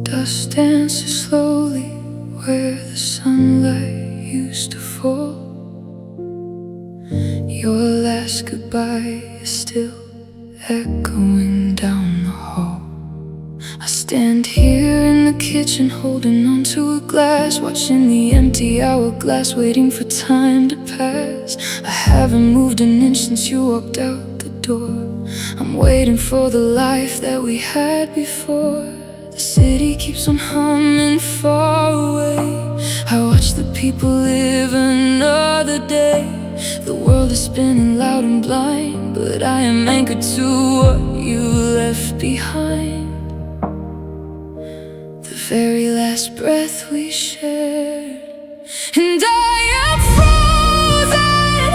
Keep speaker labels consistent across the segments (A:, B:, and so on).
A: Dust dances slowly where the sunlight used to fall. Your last goodbye is still echoing down the hall. I stand here in the kitchen holding onto a glass, watching the empty hourglass, waiting for time to pass. I haven't moved an inch since you walked out the door. I'm waiting for the life that we had before. The city keeps on humming far away. I watch the people live another day. The world is spinning loud and blind, but I am anchored to what you left behind. The very last breath we shared. And I am frozen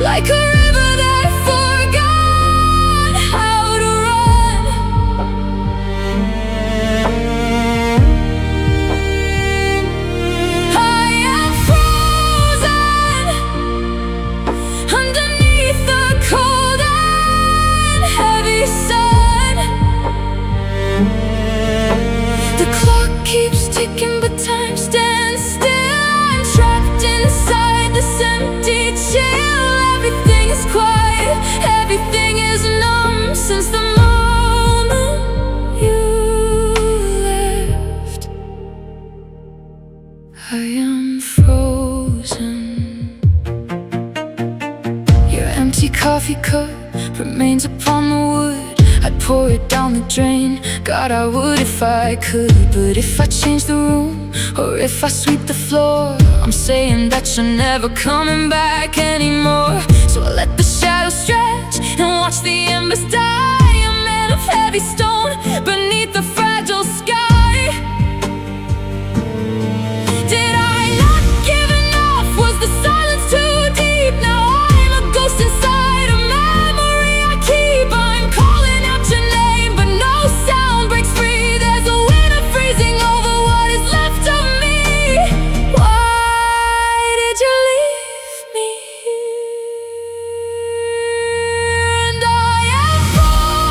A: like a river that forgot how to run. I am frozen underneath the cold and heavy sun. The clock keeps ticking, but time stands still. I'm trapped inside this empty chill. Everything is quiet, everything is numb since the moment you left. I am frozen. Your empty coffee cup remains upon the wood. I'd pour it down the drain. God, I would if I could. But if I change the room, or if I sweep the floor, I'm saying that you're never coming back anymore. So I let the shadows stretch and watch the embers die. A man of heavy stone beneath the fragile sky. Did I not give enough? Was the silence too deep? Now I'm a ghost inside a memory I keep. I'm calling out your name, but no sound breaks free. There's a winter freezing over what is left of me. Why did you leave me here? And I am frozen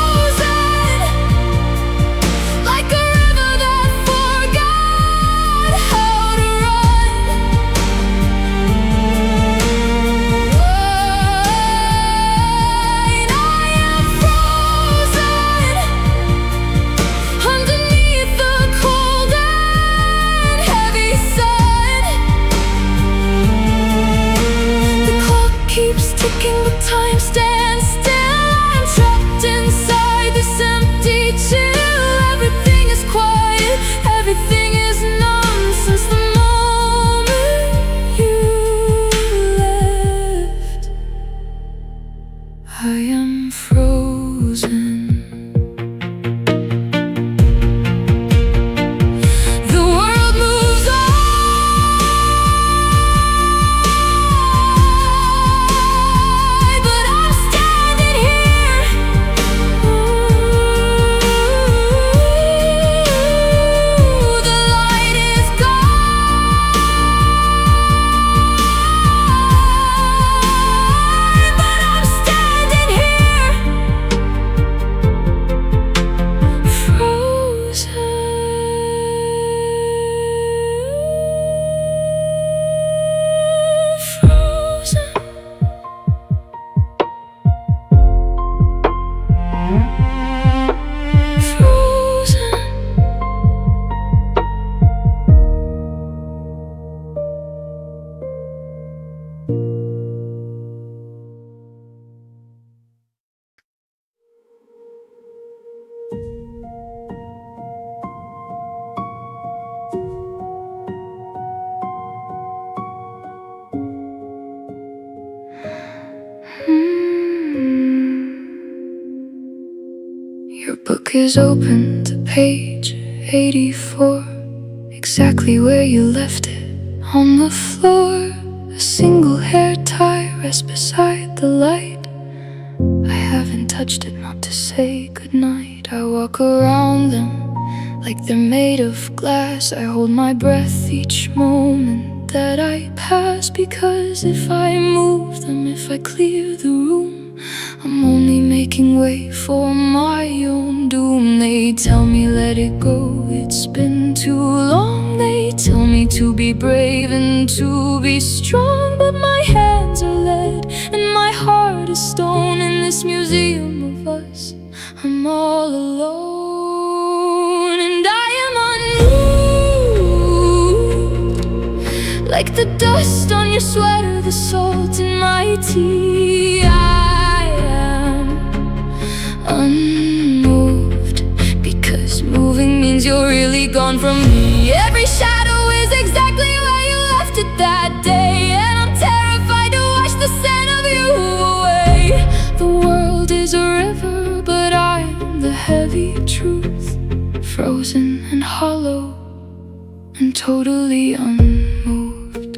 A: Your book is open to page 84, exactly where you left it, on the floor. A single hair tie rests beside the light. I haven't touched it, not to say goodnight. I walk around them like they're made of glass. I hold my breath each moment that I pass, because if I move them, if I clear the room, I'm only making way for my own doom. They tell me let it go, it's been too long. They tell me to be brave and to be strong, but my hands are lead and my heart is stone. In this museum of us, I'm all alone, and I am unmoved, like the dust on your sweater, the salt in my tea. I am unmoved, because moving means you're really gone from me. Every shadow is exactly where you left it that day, and I'm terrified to wash the scent of you away. The world is a river, but I'm the heavy truth, frozen and hollow and totally unmoved.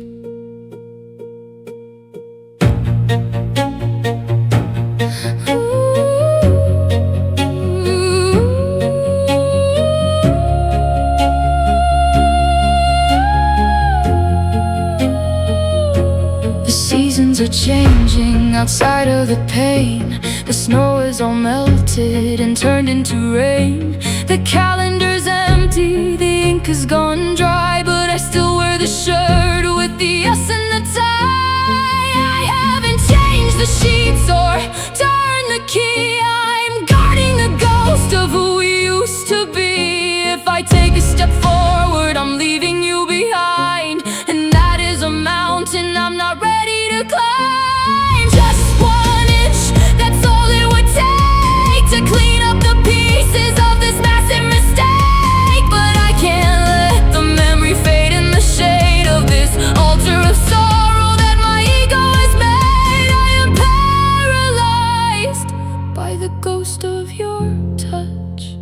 A: The seasons are changing outside of the pain. The snow is all melted and turned into rain. The calendar's empty, the ink is gone dry, but I still wear the shirt with the S and the tie. I haven't changed the sheets or turned the key. I'm guarding the ghost of who we used to be. If I take a step forward, I'm leaving you behind, and that is a mountain I'm not ready to climb. Just 1 inch, that's all it would take to clean up the pieces of this massive mistake. But I can't let the memory fade in the shade of this altar of sorrow that my ego has made. I am paralyzed by the ghost of your touch,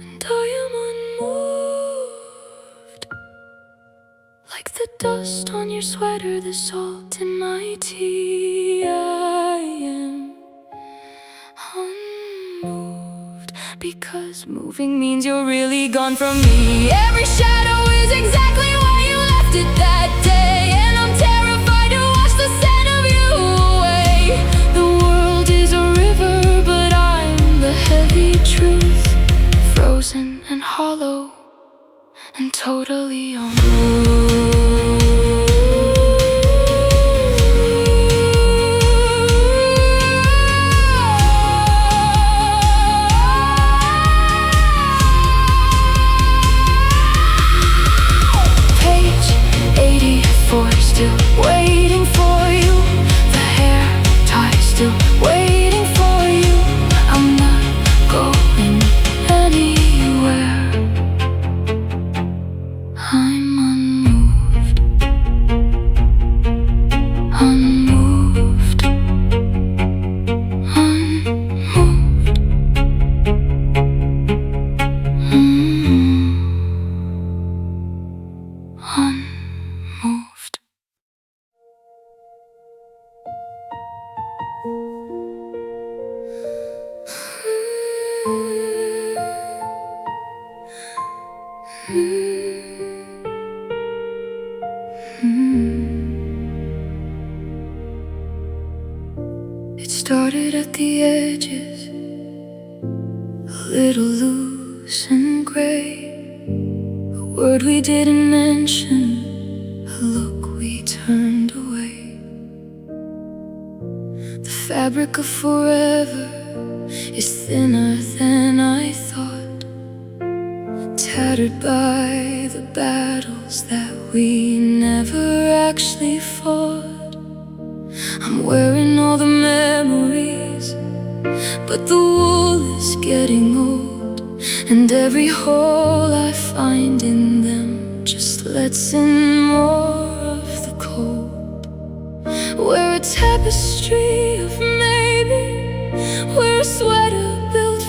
A: and I am unmoved, like the dust on your sweater, the salt in my tea. I am unmoved, because moving means you're really gone from me. Every shadow is exactly where you left it that day, and I'm terrified to wash the scent of you away. The world is a river, but I'm the heavy truth, frozen and hollow and totally unmoved. Still waiting for you, the hair tie still waiting for you. I'm not going anywhere. I'm unmoved, unmoved, unmoved. Unmoved. It started at the edges, a little loose and gray. A word we didn't mention, a look we turned away. The fabric of forever is thinner than I thought, tattered by the battles that we never actually fought. I'm wearing all the memories, but the wool is getting old, and every hole I find in them just lets in more of the cold. We're a tapestry of maybe, we're a sweater built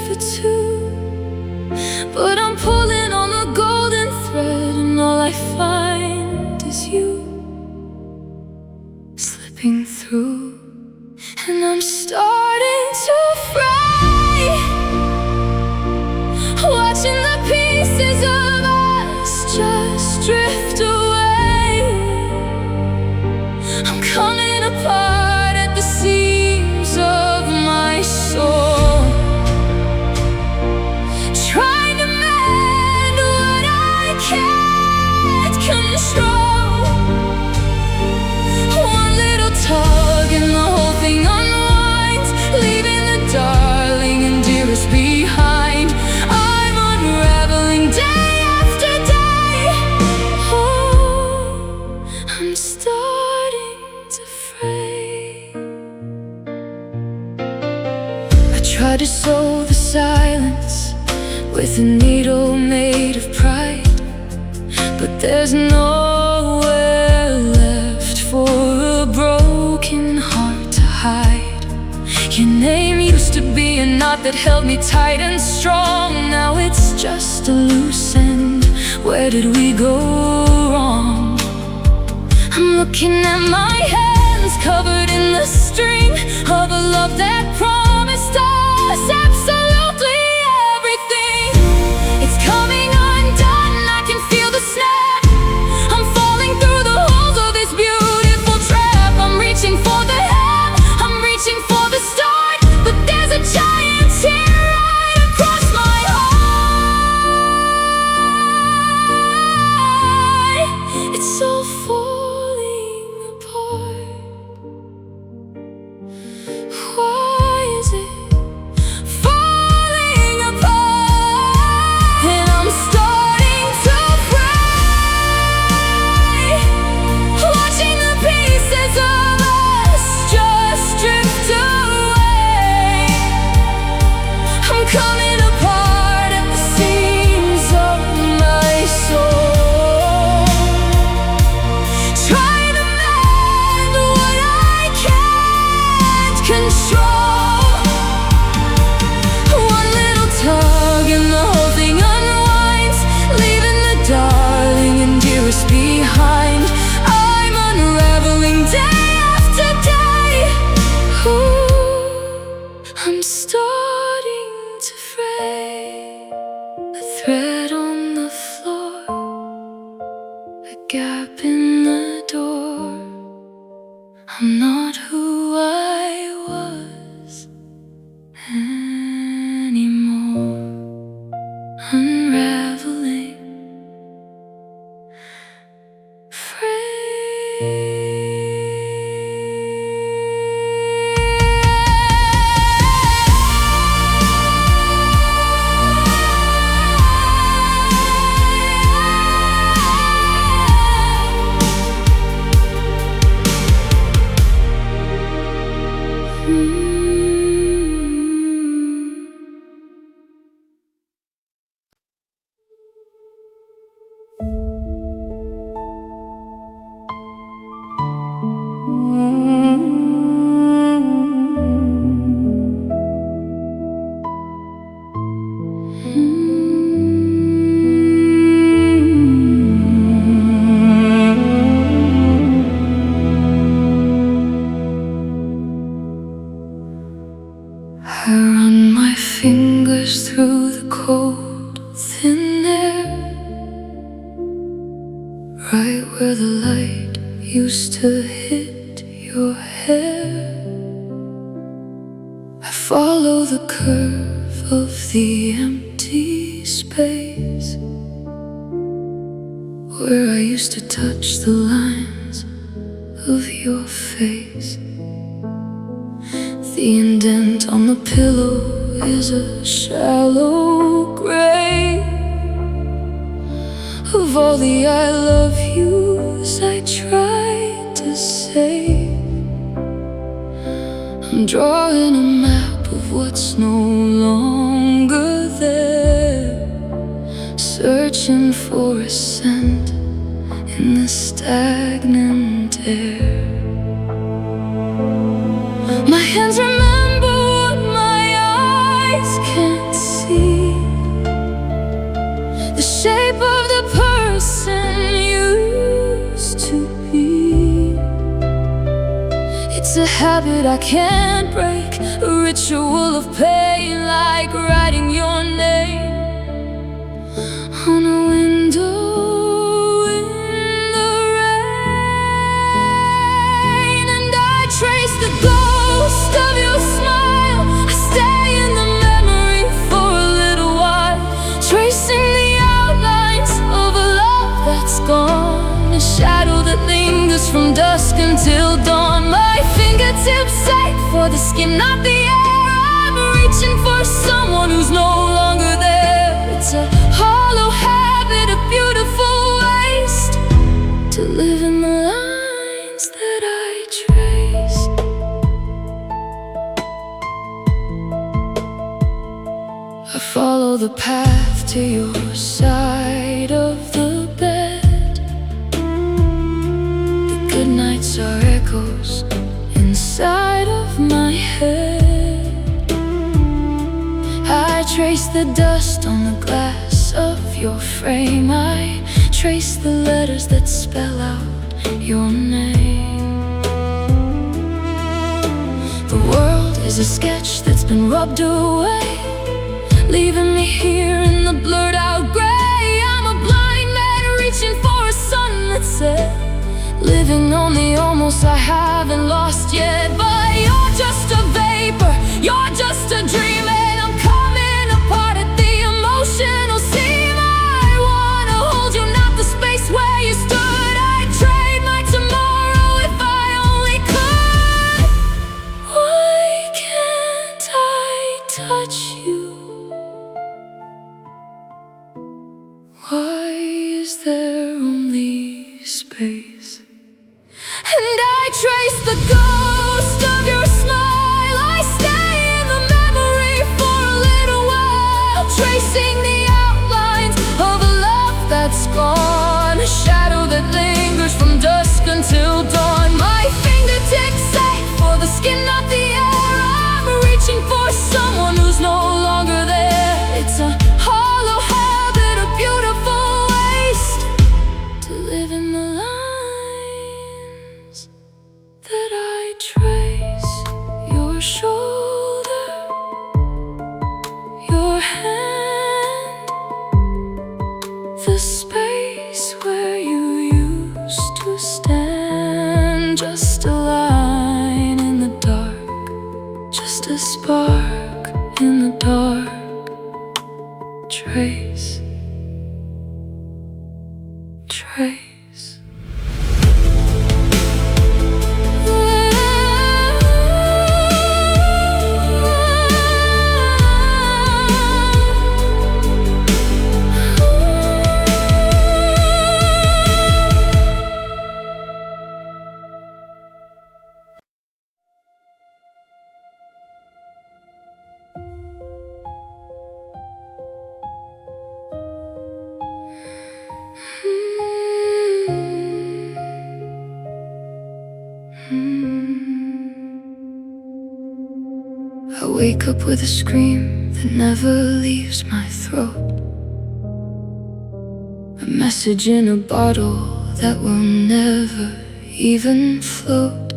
A: silence with a needle made of pride. But there's nowhere left for a broken heart to hide. Your name used to be a knot that held me tight and strong. Now it's just a loose end. Where did we go wrong? I'm looking at my hands covered in the string of a love that promised us absolutely everything. It's coming undone, I can feel the snap. I'm falling through the holes of this beautiful trap. I'm reaching for the end, I'm reaching for the start, but there's a giant tear right across my heart. It's all falling apart. Why is it falling apart? And I'm starting to cry, watching the pieces of us just drift away. I'm coming apart at the seams of my soul, trying to mend what I can't control. One little tug and the whole thing unwinds, leaving the darling and dearest behind. I'm unraveling day after day. Ooh, I'm starting to fray. A thread on the floor, a gap in the door. I'm not who I was anymore. Unraveling, I run my fingers through the cold, thin air, right where the light used to hit your hair. I follow the curve of the empty space where I used to touch the lines of your face. The indent on the pillow is a shallow grave of all the I love yous I tried to save. I'm drawing a map of what's no longer there, searching for a scent in the stagnant air. My hands remember what my eyes can't see, the shape of the person you used to be. It's a habit I can't break, a ritual of pain, like writing your name on a window in the rain. And I trace the ghost of your smile, I stay in the memory for a little while, tracing the outlines of a love that's gone, a shadow that lingers from dusk until dawn. My fingertips ache for the skin, not the air. I'm reaching for someone who's no longer there. It's a hollow habit, a beautiful waste, to live in the lines that I traced. I follow the path to your side of the bed. The good nights are echoes inside of my head. I trace the dust on the glass of your frame. I trace the letters that spell out your name. The world is a sketch that's been rubbed away, leaving me here in the blurred out gray. I'm a blind man reaching for a sunlit set, living on the almost I haven't lost yet. But you're just a vapor, you're just a dream, and I'm coming apart at the emotional seam. I wanna hold you, not the space where you stood. I'd trade my tomorrow if I only could. Why can't I touch you? Why is there only space? And I trace the ghost of your smile. I stay in the memory for a little while, tracing the outlines of a love that's gone, a shadow that lingers from dusk until dawn. My fingertips ache for the skin, not the air. I'm reaching for someone who's no longer there. It's a hollow habit, a beautiful waste, to live in the lines that I trace. Your shoulder, your hand, the space where you used to stand. Just a line in the dark, just a spark in the dark. Trace, trace. I wake up with a scream that never leaves my throat, a message in a bottle that will never even float.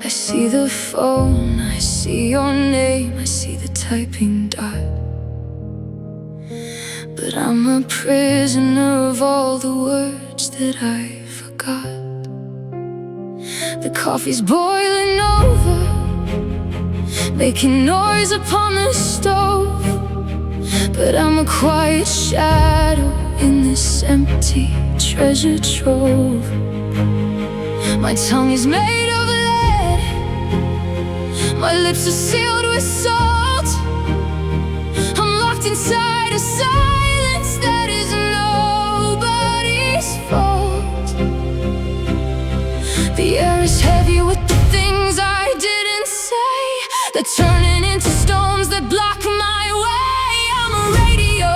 A: I see the phone, I see your name, I see the typing dot, but I'm a prisoner of all the words that I forgot. The coffee's boiling over, making noise upon the stove, but I'm a quiet shadow in this empty treasure trove. My tongue is made of lead, my lips are sealed with salt. I'm locked inside a silence that is nobody's fault. The air is heavy with the things I didn't say, they're turning into stones that block my way. I'm a radio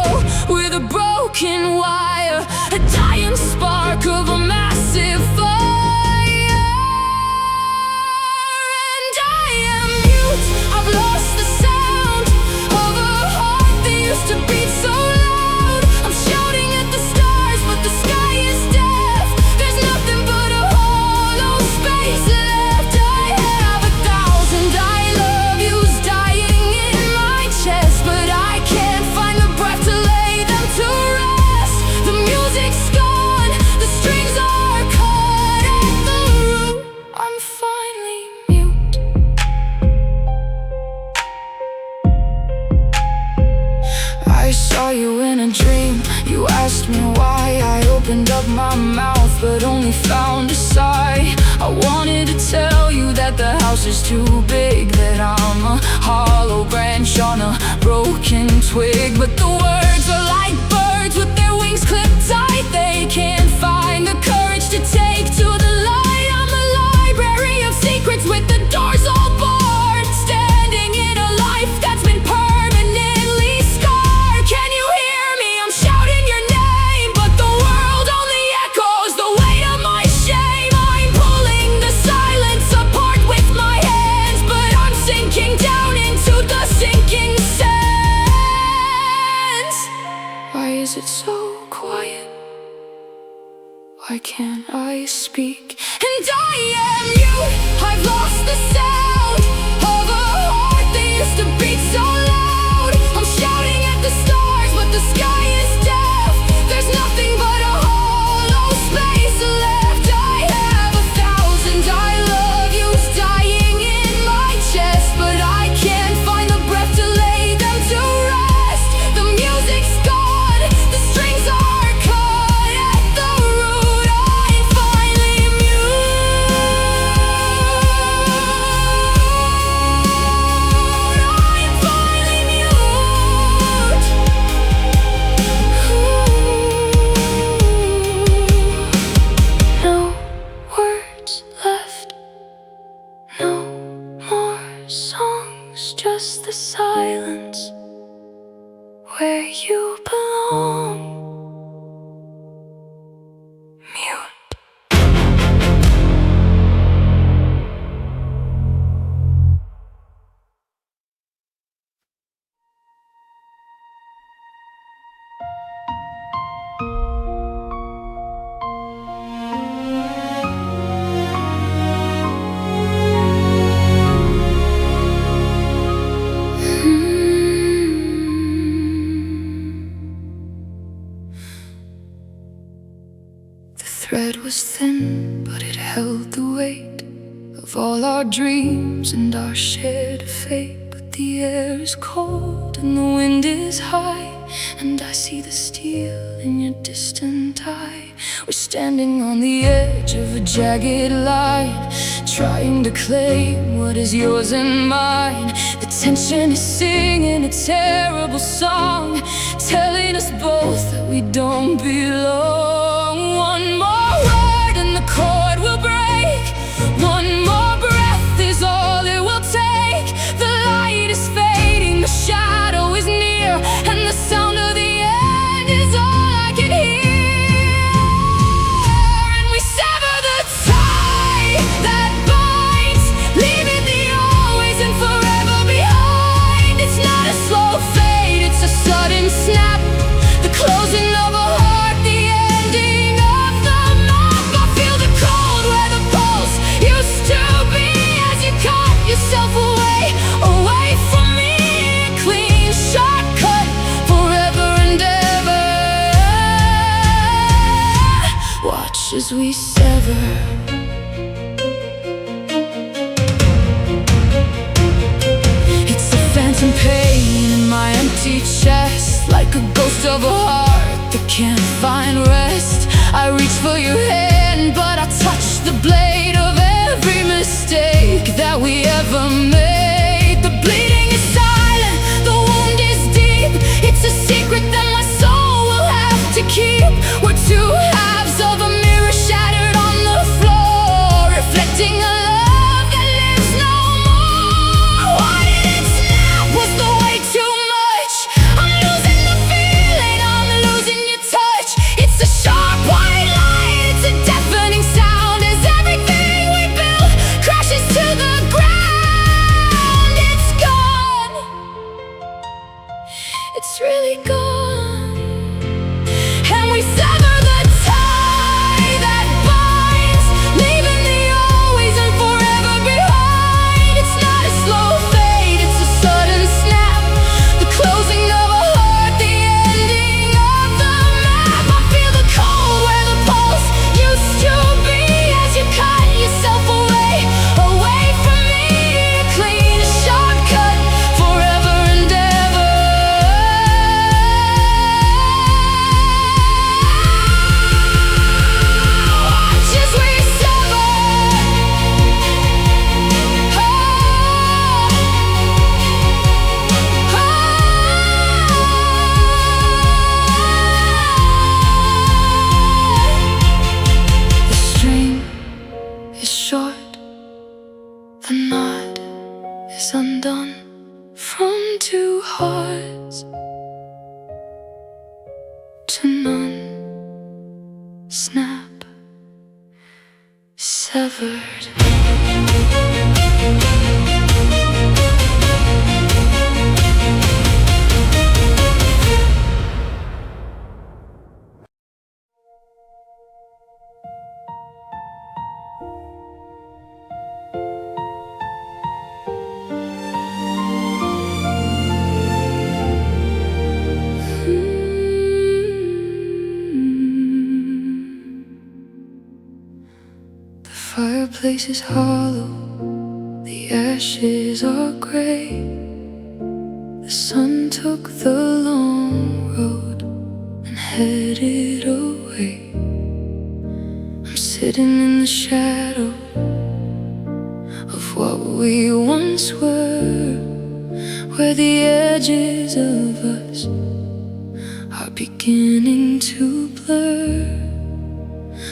A: with a broken wire, a dying spark of a massive fire. And I am mute, I've lost the sound of a heart that used to beat so loud. I'm shouting at the stars, but the sky is deaf. There's nothing but a hollow space left. I have 1,000 I love yous dying in my chest, but I can't find the breath to lay them to rest. The music's gone, the strings are cut at the root. I'm finally mute. I saw you in a dream. You asked me why I opened up my mouth, but only found a sigh. I wanted to tell you that the house is too big, that I'm a hollow branch on a broken twig. But the words are like birds with their wings clipped tight. They can't find the courage to take to the light. I'm a library of secrets with the doors all barred, standing in a life that's been permanently why can't I speak? And I am mute, I've lost the sound of a heart that used to beat so loud. I'm shouting at the stars, but the sky is deaf. There's nothing but a hollow space left. I have 1,000 I love yous dying in my chest, but I can't find the breath to lay them to rest. The music's gone, the strings are cut at the root. I'm finally mute. I'm finally mute. No words left, no more songs, just the silence where you belong. Mute. The thread was thin, but it held the weight of all our dreams and our shared fate. But the air is cold and the wind is high, and I see the steel in your distant eye. We're standing on the edge of a jagged line, trying to claim what is yours and mine. The tension is singing a terrible song, telling us both that we don't belong. One more word and the chord will break. One more breath is all it will take. The light is fading, the shadow is near, and the sound of the end is all I can hear. And we sever the tie that binds, leaving the always and forever behind. It's not a slow fade, it's a sudden snap, the closing of a heart, the ending of the map. I feel the cold where the pulse used to be as you cut yourself away, away from me. A clean shortcut forever and ever. Watch as we sever. It's a phantom pain in my empty chest, like a ghost of a heart that can't find rest. I reach for your hand, but I touch the blade of every mistake that we ever made. The bleeding is silent, the wound is deep. It's a secret that my soul will have to keep. We're two halves of a mirror shattered on the floor, reflecting a love that lives no more. Why did it snap? Was the way too much? I'm losing the feeling, I'm losing your touch. It's a sharp white light, it's a deafening sound as everything we built crashes to the ground. It's gone, it's really gone. And we sever the tie that binds, leaving the always and forever behind. It's not a slow fade, it's a sudden snap, the closing of a heart, the ending of the map. I feel the cold where the pulse used to be as you cut yourself away, away from me. A clean shortcut forever and ever. Watch as we sever. The string is short, the knot is undone from two hearts to none. Snap, severed. place is hollow, the ashes are gray. The sun took the long road and headed away. I'm sitting in the shadow of what we once were, where the edges of us are beginning to blur.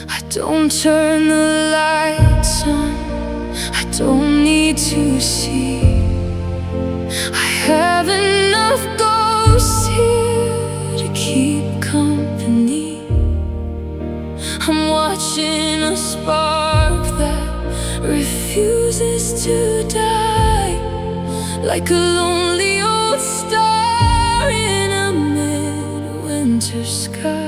A: I don't turn the lights on, I don't need to see. I have enough ghosts here to keep company. I'm watching a spark that refuses to die, like a lonely old star in a midwinter sky.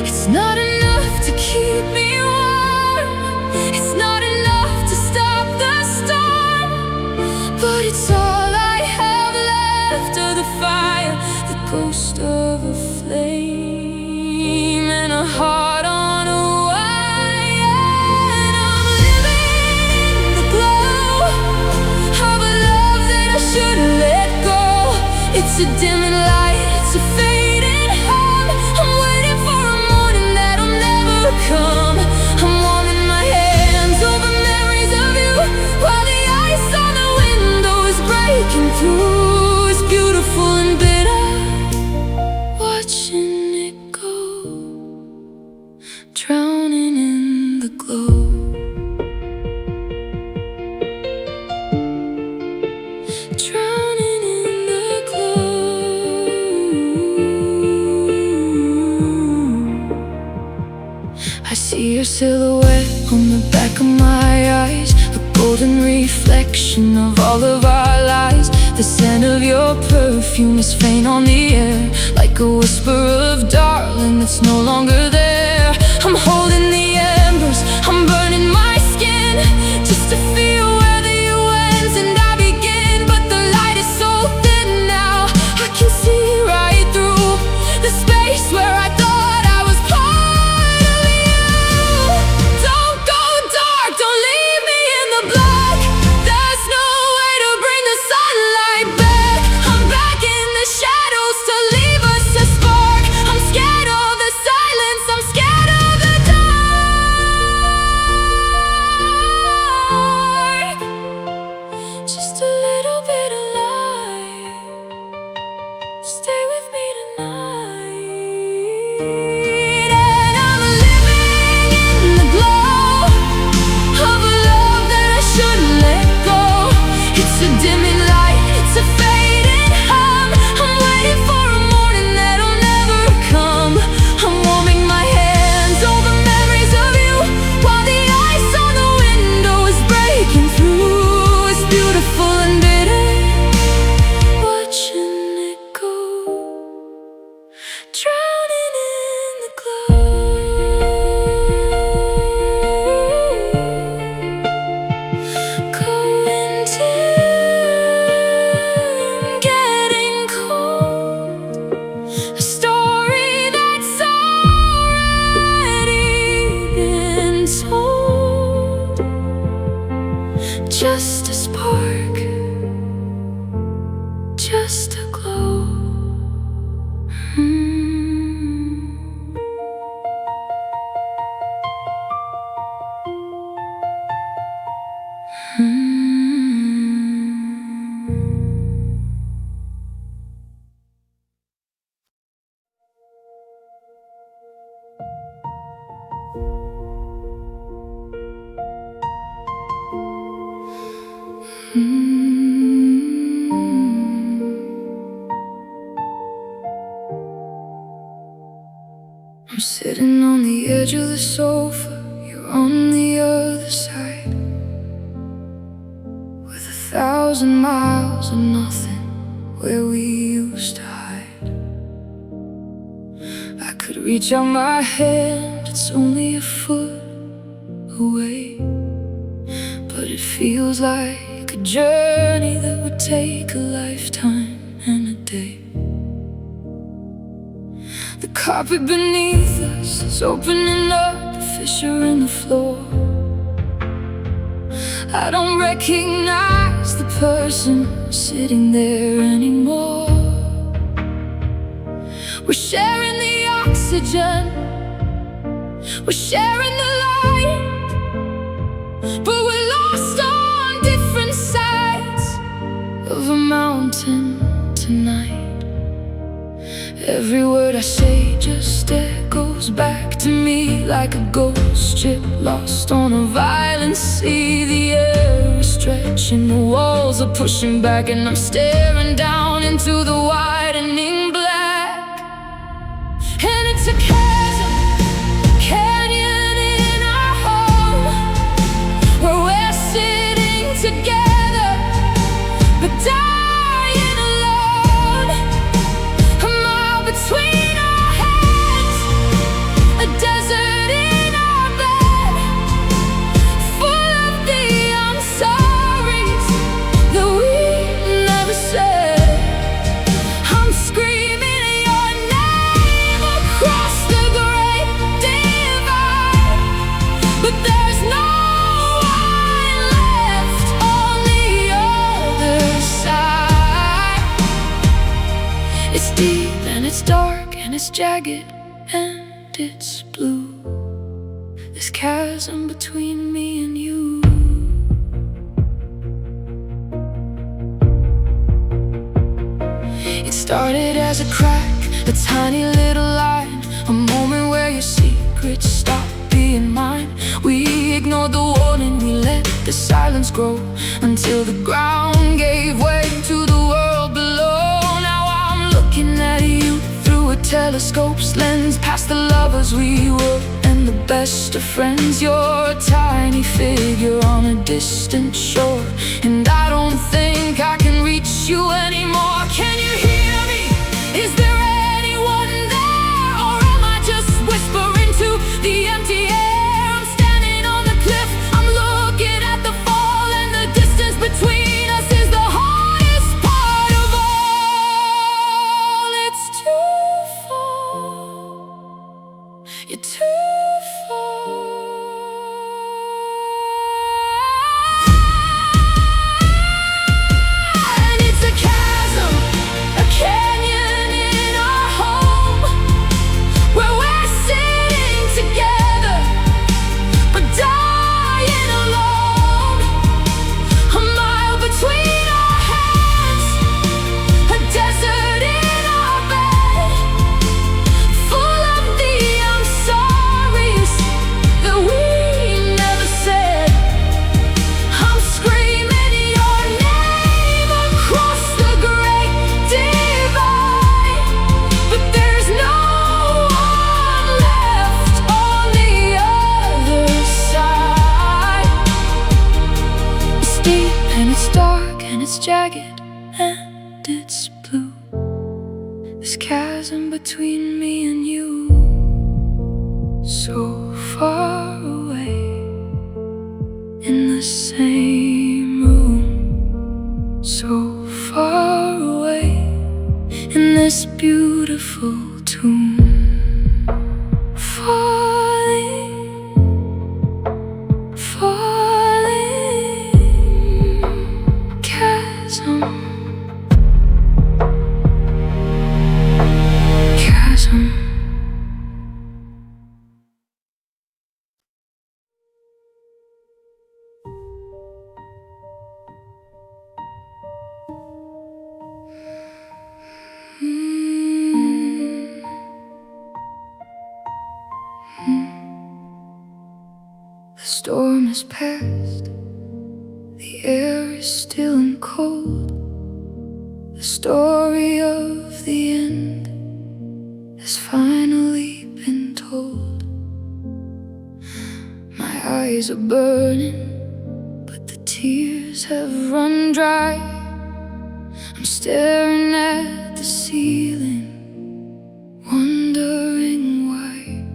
A: It's not enough to keep me warm, it's not enough to stop the storm, but it's all I have left of the fire, the ghost of a flame and a heart on a wire. And I'm living in the glow of a love that I should've let go. It's a dimming light, it's a fading hum. I'm waiting for a morning that'll never come. I'm warming my hands over memories of you, while the ice on the window is breaking through. It's beautiful and bitter, watching it go, drowning in the glow. Drowning in the glow. I see your silhouette on the back of my eyes, a golden reflection of all of our lies. The scent of your perfume is faint on the air, like a whisper of darling that's no longer there. I'm holding the embers, I'm burning my skin, just to feel where the you ends and I begin. But the light is so thin now, I can see right through the space where I thought I was part of you. Don't go dark, don't leave me in the black. There's no way to bring the sunlight back. I'm back in the shadows to leave us a spark. I'm scared of the silence, I'm scared of the dark. Just a little bit of light, stay with me tonight. And I'm living in the glow of a love that I should've let go. It's a dimming light, it's a fading hum. I'm waiting for a morning that'll never come. I'm warming my hands over memories of you, while the ice on the window is breaking through. It's beautiful and bitter, watching it go, drowning in the glow. Going dim, getting cold, a story that's already been told. Just a spark, just a glow. I'm sitting on the edge of the sofa, you're on the other side, with 1,000 miles of nothing where we used to hide. I could reach out my hand, it's only a foot away, but it feels like a journey that would take a lifetime and a day. The carpet beneath us is opening up, fissure in the floor. I don't recognize the person sitting there anymore. We're sharing the oxygen, we're sharing the light, but we're lost on different sides of a mountain tonight. Every word I say just echoes back to me like a ghost ship lost on a violent sea. The air is stretching, the walls are pushing back, and I'm staring down into the widening black. And it's a chasm, canyon in our home, where we're sitting together but dying alone. A mile between our heads, a desert in our bed, full of the I'm sorries that we never said. I'm screaming your name across the great divide, but there's no one left on the other side. It's deep and it's dark and it's jagged and it's blue, this chasm between me and you. It started as a crack, a tiny little line, a moment where your secrets stopped being mine. We ignored the warning, we let the silence grow, until the ground gave way to the world below. Now I'm looking at you through a telescope's lens, past the lovers we were and the best of friends. You're a tiny figure on a distant shore, and I don't think I can reach you anymore. Can you hear me? Is there anyone there, or am I just whispering to the empty air? I'm standing on the cliff, I'm looking at the fall, and the distance between us is the hardest part of all. It's too far, you're too far. And it's a chasm, a canyon in our home, where we're sitting together but dying alone. A mile between our heads, a desert in our bed, full of the I'm sorries that we never said. I'm screaming your name across the great divide, but there's no one left on the other side. It's deep and it's dark and it's jagged and it's blue, this chasm between me and you. So far away in the same room, so far away in this beautiful tomb. Falling, falling, chasm, chasm. The storm has passed, the air is still and cold. The story of the end has finally been told. My eyes are burning, but the tears have run dry. I'm staring at the ceiling, wondering why.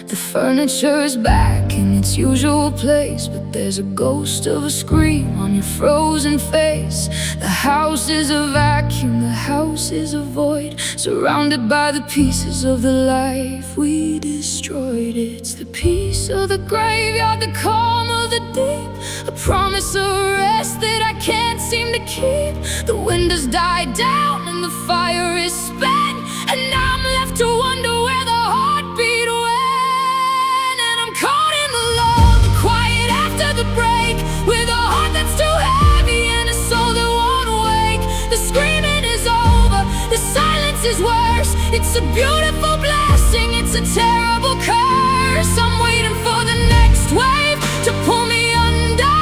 A: The furniture is back and its usual place, but there's a ghost of a scream on your frozen face. The house is a vacuum, the house is a void, surrounded by the pieces of the life we destroyed. It's the peace of the graveyard, the calm of the deep, a promise of rest that I can't seem to keep. The wind has died down and the fire is spent, and I'm left to wonder where the heartbeat went. And I'm caught in the lull, the quiet after the break, with a heart that's too heavy and a soul that won't wake. The screaming is over, the silence is worse. It's a beautiful blessing, it's a terrible curse. I'm waiting for the next wave to pull me under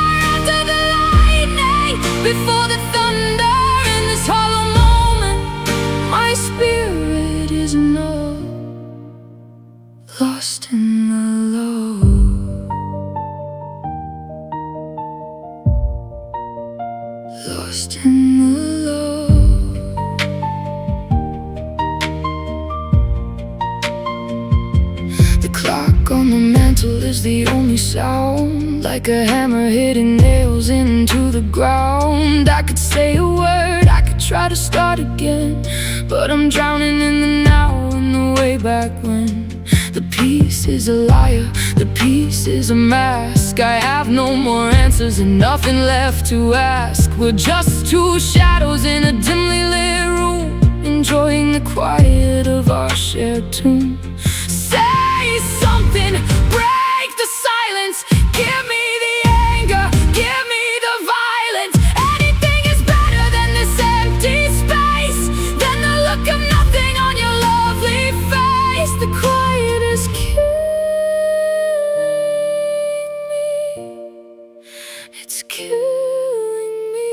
A: the lightning, before the thunder. In this hollow moment, my spirit is numb, lost in the lull, lost in the lull. The clock on the mantle is the only sound, like a hammer hitting nails into the ground. I could say a word, I could try to start again, but I'm drowning in the now and the way back when. The peace is a liar, the peace is a mask. I have no more answers and nothing left to ask. We're just two shadows in a dimly lit room, enjoying the quiet of our shared tomb. Say something, break the silence, give me the anger, give me the violence. Anything is better than this empty space, than the look of nothing on your lovely face. The quiet is killing me, it's killing me.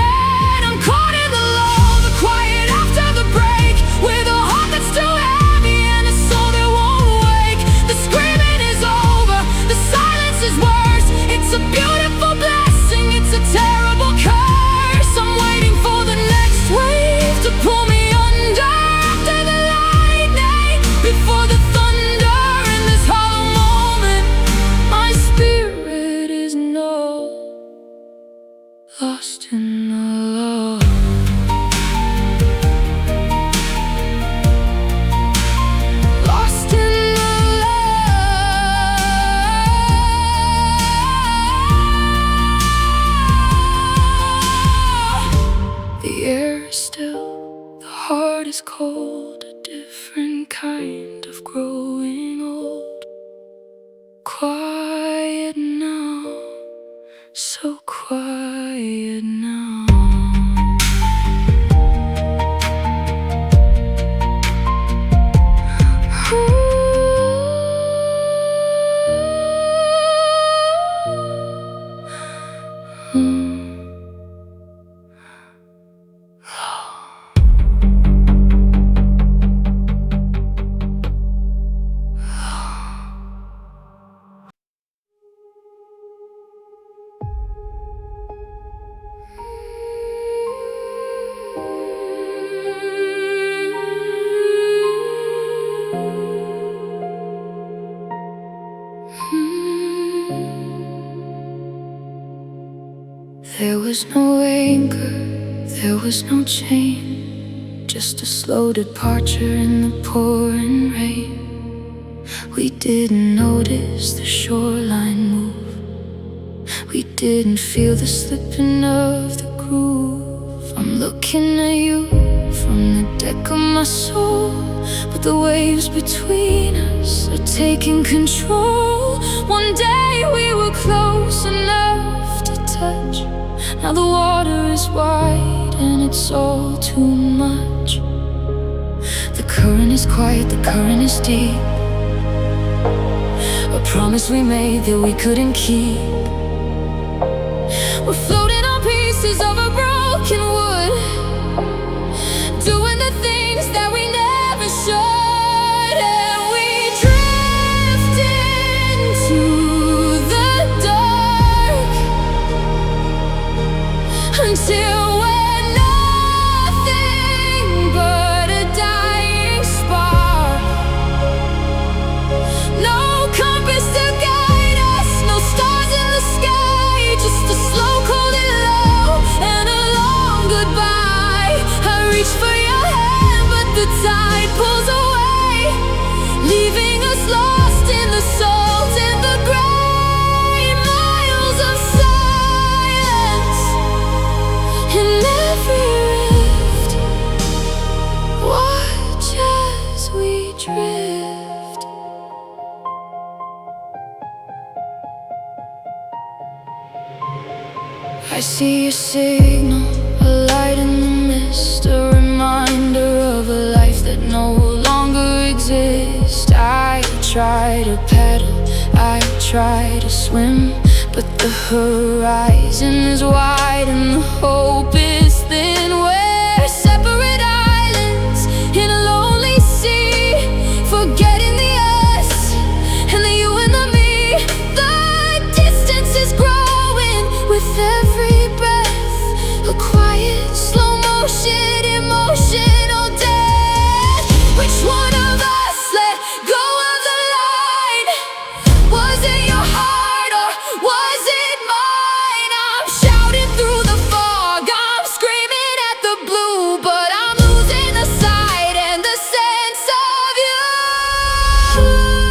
A: And I'm caught in the lull, the quiet after the break, with a heart that's too heavy and a soul that won't wake. The screaming is over, the silence is worse. It's a beautiful blessing, it's a terrible curse. I'm waiting for the next wave to pull me under after the lightning, before the thunder. In this hollow moment, my spirit is numb, lost in the lull, lost in the lull. The air is still, the heart is cold, a different kind of growing old. Quiet now, so quiet now. There was no anchor, there was no chain, just a slow departure in the pouring rain. We didn't notice the shoreline move, we didn't feel the slipping of the groove. I'm looking at you from the deck of my soul, but the waves between us are taking control. One day we were close enough to touch, now the water is wide and it's all too much. The current is quiet, the current is deep, a promise we made that we couldn't keep. We're floating on pieces of a broken wood, doing the things that we never should. And we drift into the dark until we're nothing but a dying spark. I see a signal, a light in the mist, a reminder of a life that no longer exists. I try to paddle, I try to swim, but the horizon is wide and the hope is thin. We're separate islands in a lonely sea, forgetting the us and the you and the me. The distance is growing with every breath, a quiet, slow motion, emotional death. Which one of us let go of the line? Was it your heart or was it mine? I'm shouting through the fog, I'm screaming at the blue, but I'm losing the sight and the sense of you.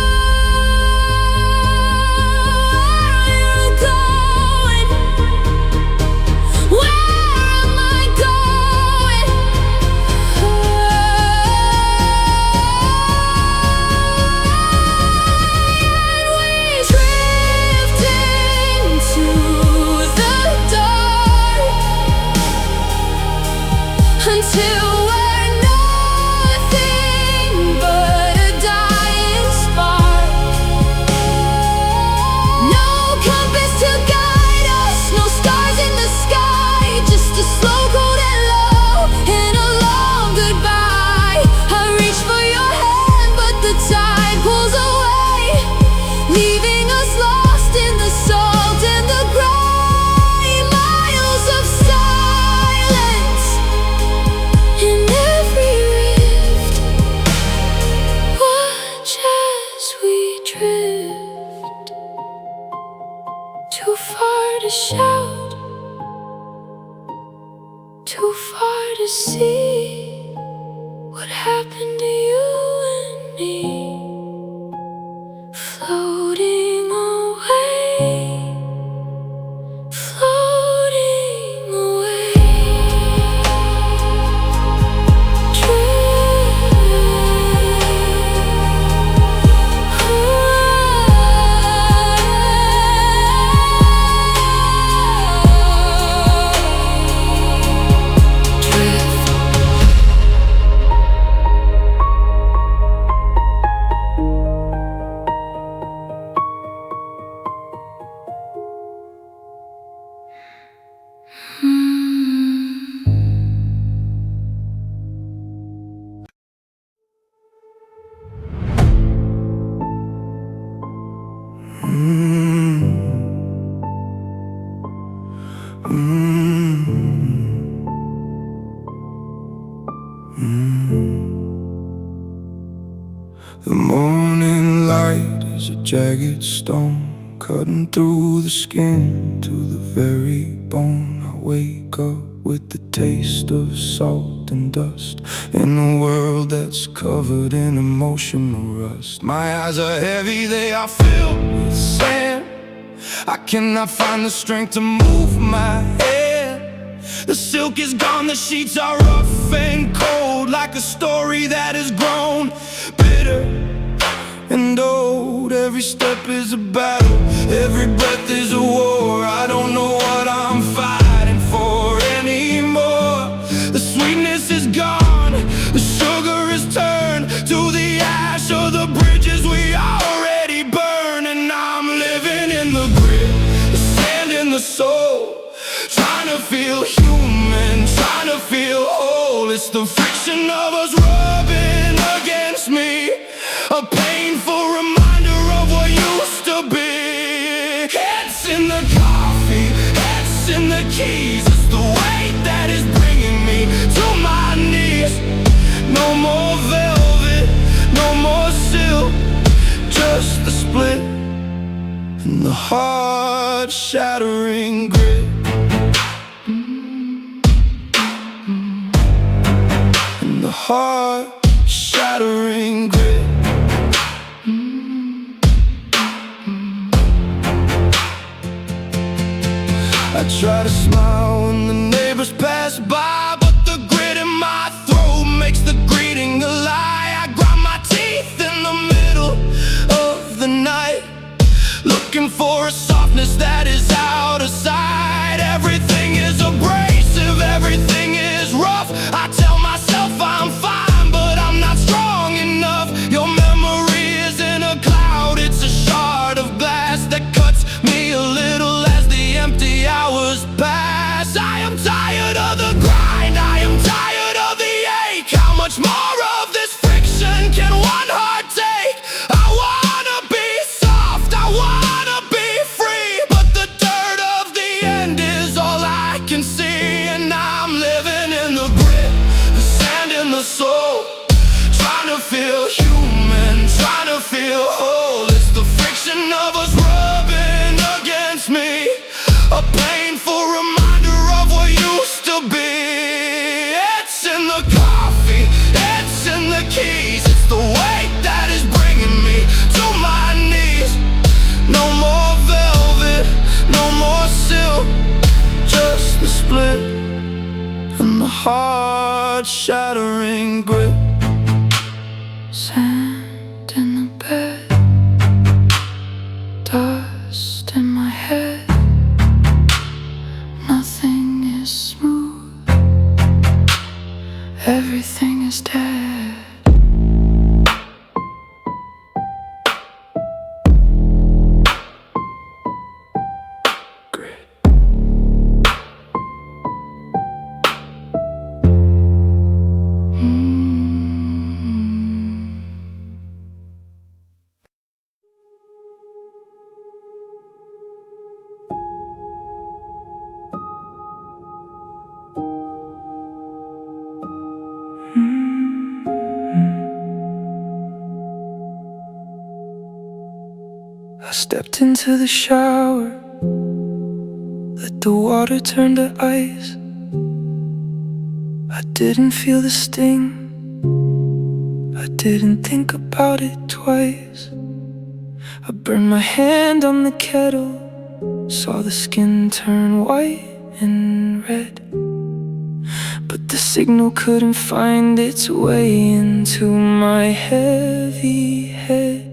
A: Where am I going? Where am I going? And we drift into the dark until we're nothing but a dying spark. No compass to guide us, no stars in the sky, just a slow golden low and a long goodbye. I reach for your hand, but the tide pulls away, leaving us lost in the salt and the gray. Miles of silence in every rift. Watch as we drift, too far to shout, too far to see what happened to you and me. Floating away, floating away.
B: The morning light is a jagged stone, cutting through the skin to the very bone. I wake up with the taste of salt and dust in a world that's covered in emotional rust. My eyes are heavy, they are filled with sand. I cannot find the strength to move my head. The silk is gone, the sheets are rough and cold, like a story that has grown bitter and old. Every step is a battle, every breath is a war. I don't know what I'm fighting for anymore. The sweetness is gone, the sugar is turned to the ash of the bridges we already burned. And I'm living in the grit, the sand in the soul, trying to feel human, trying to feel whole. It's the friction of us rubbing against me, a painful reminder of what used to be. Heads in the coffee, heads in the keys. It's the weight that is bringing me to my knees. No more velvet, no more silk, just the split and the heart-shattering grit. And the heart-shattering grit. I try to smile when the neighbors pass by, but the grit in my throat makes the greeting a lie. I grind my teeth in the middle of the night, looking for a softness that is out of sight. Everything is abrasive, everything is rough. I tell myself I'm fine, but I'm not strong enough. Your memory is in a cloud, it's a shard of glass that cuts me a little as the empty hours pass. I am tired of the grind, I am tired of the ache. How much more of this friction can one heart take? I wanna be soft, I wanna be free, but the dirt of the end is all I can see. And I'm living in the grit, the sand in the soul, trying to feel human, trying to feel whole. It's the friction of us rubbing against me, a painful reminder of what used to be. It's in the coffee, it's in the keys, it's the weight that is bringing me to my knees. No more velvet, no more silk, just the split and the heart-shattering grip.
A: Sand in the bed, dust in my head. Nothing is smooth, everything is dead.
B: Grit.
A: I stepped into the shower, let the water turn to ice. I didn't feel the sting, I didn't think about it twice. I burned my hand on the kettle, saw the skin turn white and red, but the signal couldn't find its way into my heavy head.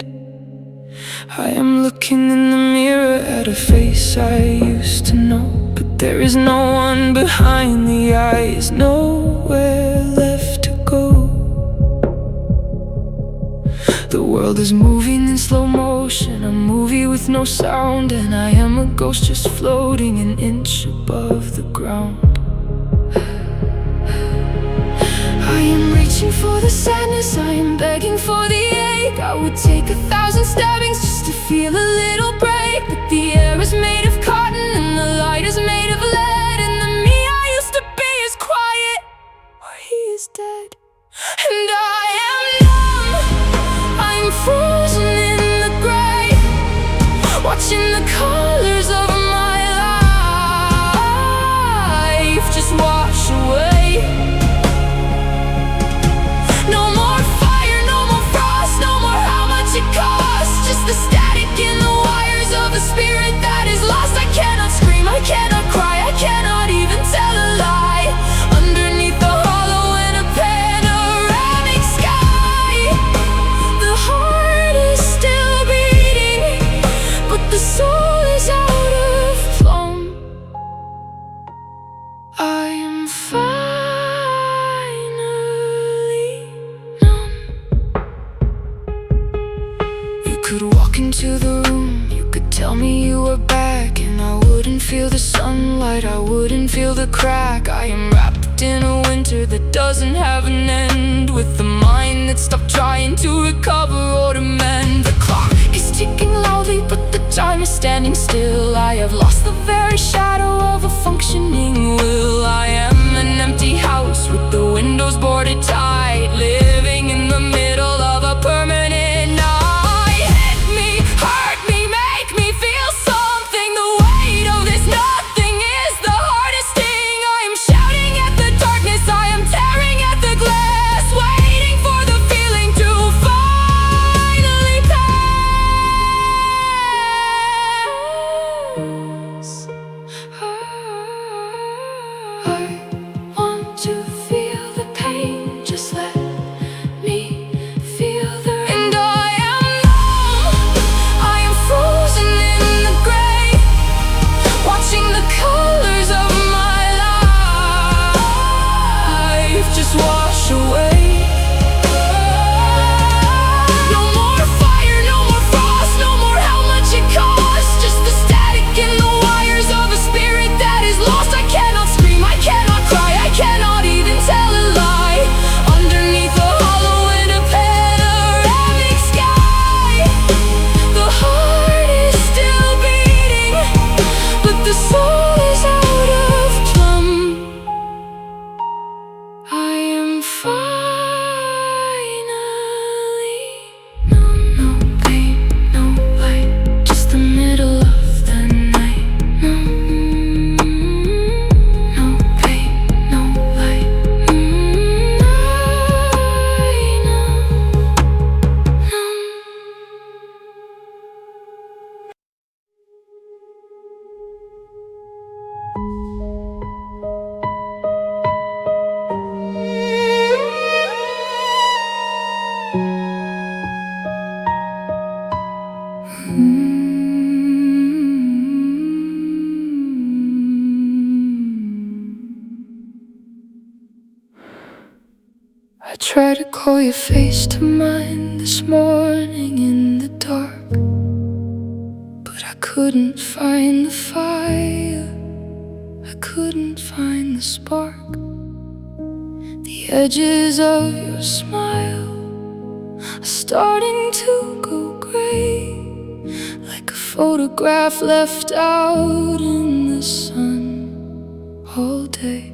A: I am looking in the mirror at a face I used to know, but there is no one behind the eyes, nowhere left to go. The world is moving in slow motion, a movie with no sound, and I am a ghost just floating an inch above the ground. I am reaching for the sadness, I am begging for the ache. I would take 1,000 stabbings just to feel a little break, but the air is made of cotton and the light is made of lead, and the me I used to be is quiet, or he is dead. And I am numb, I am frozen in the gray, watching the colors of my life just wash away. No more fire, no more frost, no more how much it costs, just the static in the wires of a spirit that is lost. I cannot scream, I cannot cry, I cannot even tell a lie. Underneath the hollow in a panoramic sky, the heart is still beating, but the soul is out of plumb. I am finally numb. You could walk into the room, you could tell me you were back, and I wouldn't feel the sunlight, I wouldn't feel the crack. I am wrapped in a winter that doesn't have an end, with the mind that stopped trying to recover or to mend. The clock is ticking loudly, but the time is standing still. I have lost the very shadow of a functioning will. I am an empty house with the windows boarded tight, living in the middle of a permanent night. Hit me, hurt me, make me feel something. The weight of this nothing is the hardest thing. I am shouting at the darkness, I am tearing at the glass, waiting for the feeling to finally pass. tried to call your face to mine this morning in the dark, but I couldn't find the fire, I couldn't find the spark. The edges of your smile are starting to go gray, like a photograph left out in the sun all day.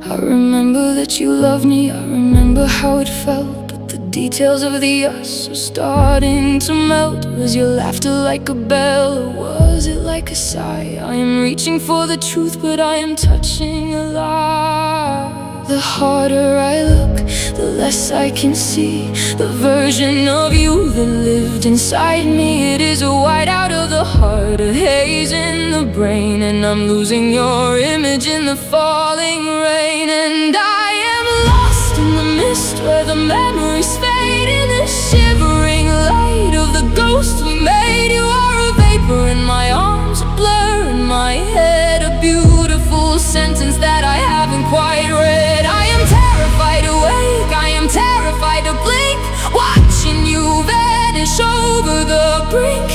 A: I remember that you loved me, I remember how it felt, but the details of the us are starting to melt. Was your laughter like a bell, or was it like a sigh? I am reaching for the truth, but I am touching a lie. The harder I look, the less I can see the version of you that lived inside me. It is a white out of the heart, a haze in the brain, and I'm losing your image in the falling rain. And I am lost in the mist where the memories fade, in the shivering light of the ghost we made. You are a vapor and my arms a blur, in my head a beautiful sentence that I haven't quite read. I am terrified awake, I am terrified to blink, watching you vanish over the brink.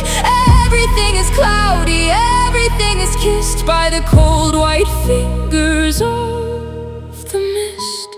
A: Everything is cloudy, everything is kissed by the cold white fingers of the mist.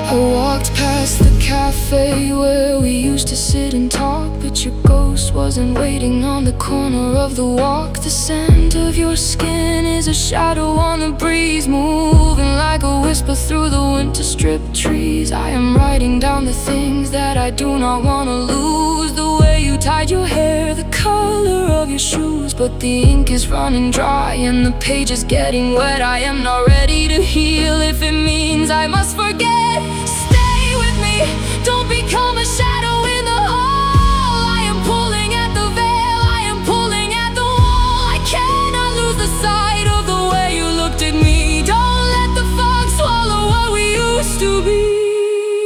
A: I walked past the cafe where we used to sit and talk, but your ghost wasn't waiting on the corner of the walk. The scent of your skin is a shadow on the breeze, moving like a whisper through the winter-stripped trees. I am writing down the things that I do not want to lose, the way you tied your hair, the color of your shoes. But the ink is running dry and the page is getting wet. I am not ready to heal if it means I must forget. Stay with me, don't become a shadow in the hall. I am pulling at the veil, I am pulling at the wall. I cannot lose the sight of the way you looked at me. Don't let the fog swallow what we used to be.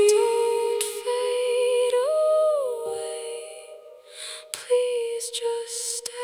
A: Don't fade away, please just stay.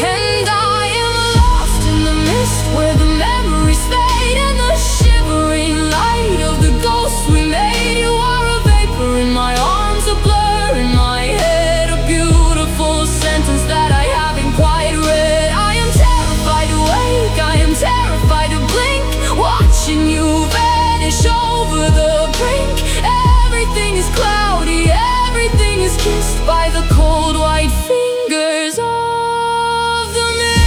A: And I am lost in the mist where the memories fade, and the shivering light of the ghost we made. You are a vapor in my arms, a blur in my head, a beautiful sentence that I haven't quite read. I am terrified awake, I am terrified to blink, watching you vanish over the brink. Everything is cloudy, everything is kissed by the cold white fingers of the mist.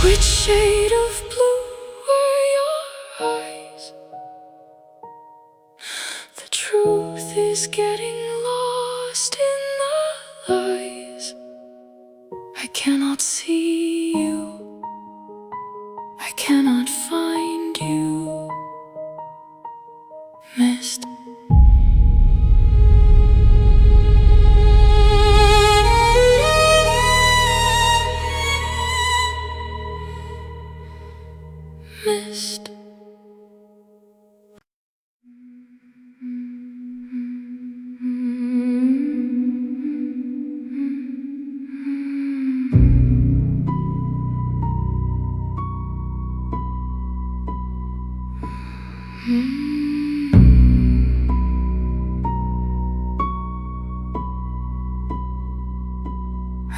A: Which shade of blue were your eyes? The truth is getting lost in the lies. I cannot see you, I cannot find you. Mist. Mist.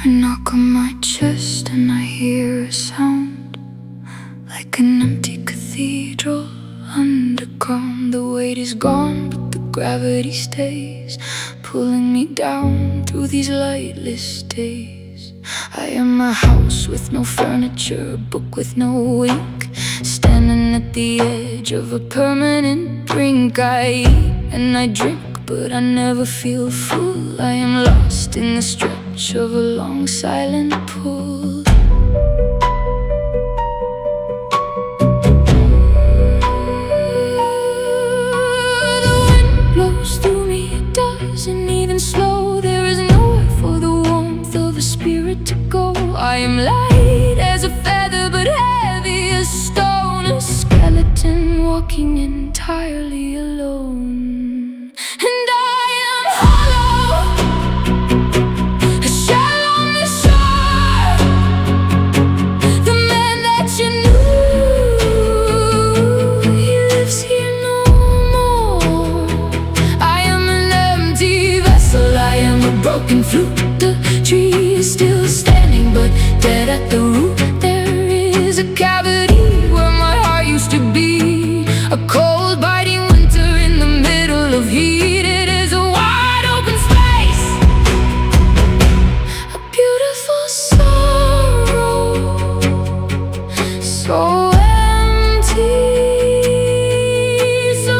A: I knock on my chest and I hear a sound like an empty cathedral underground. The weight is gone, but the gravity stays, pulling me down through these lightless days. I am a house with no furniture, a book with no ink, standing at the edge of a permanent brink. I eat and I drink, but I never feel full. I am lost in the stretch of a long silent pull. The wind blows through me, it doesn't even slow. There is nowhere for the warmth of a walking entirely alone. And I am hollow, a shell on the shore. The man that you knew, he lives here no more. I am an empty vessel, I am a broken flute. The tree is still standing but dead at the root. There is a cavity where my heart used to be. A cold biting winter in the middle of heat. It is a wide open space, a beautiful sorrow, so empty, so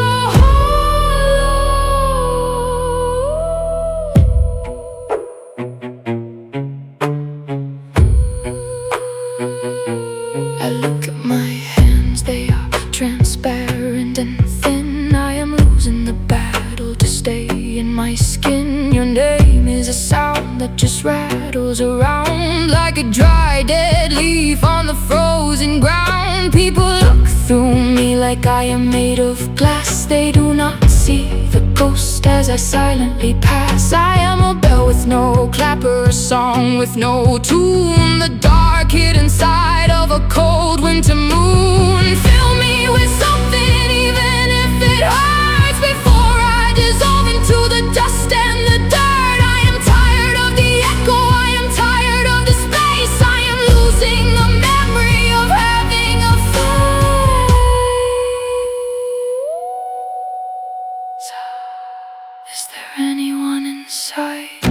A: I look at my hands, they are transparent and thin. I am losing the battle to stay in my skin. Your name is a sound that just rattles around like a dry, dead leaf on the frozen ground. People look through me like I am made of glass. They do not see the ghost as I silently pass. I am a bell with no clapper, a song with no tune. The dark hidden side of a cold winter moon. Fill me with something even if it hurts, before I dissolve into the dust and the dirt. I am tired of the echo, I am tired of the space. I am losing the memory of having a face. Is there anyone inside?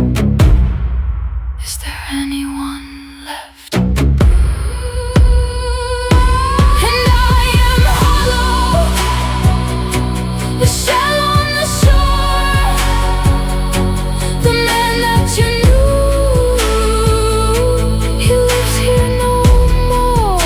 A: Is there anyone left? And I am hollow, a shell on the shore. The man that you knew, he lives here no more.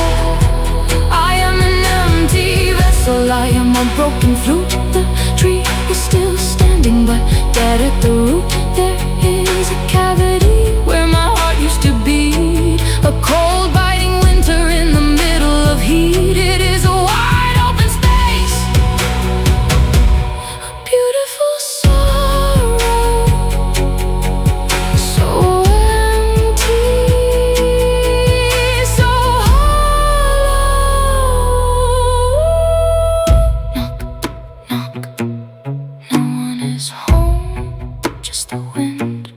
A: I am an empty vessel, I am a broken flute. The tree is still standing but dead at the root. There is a cavity where my heart used to beat. A cold biting winter in the middle of heat. It is a wide open space, a beautiful sorrow, so empty, so hollow. Knock, knock, no one is home, just the wind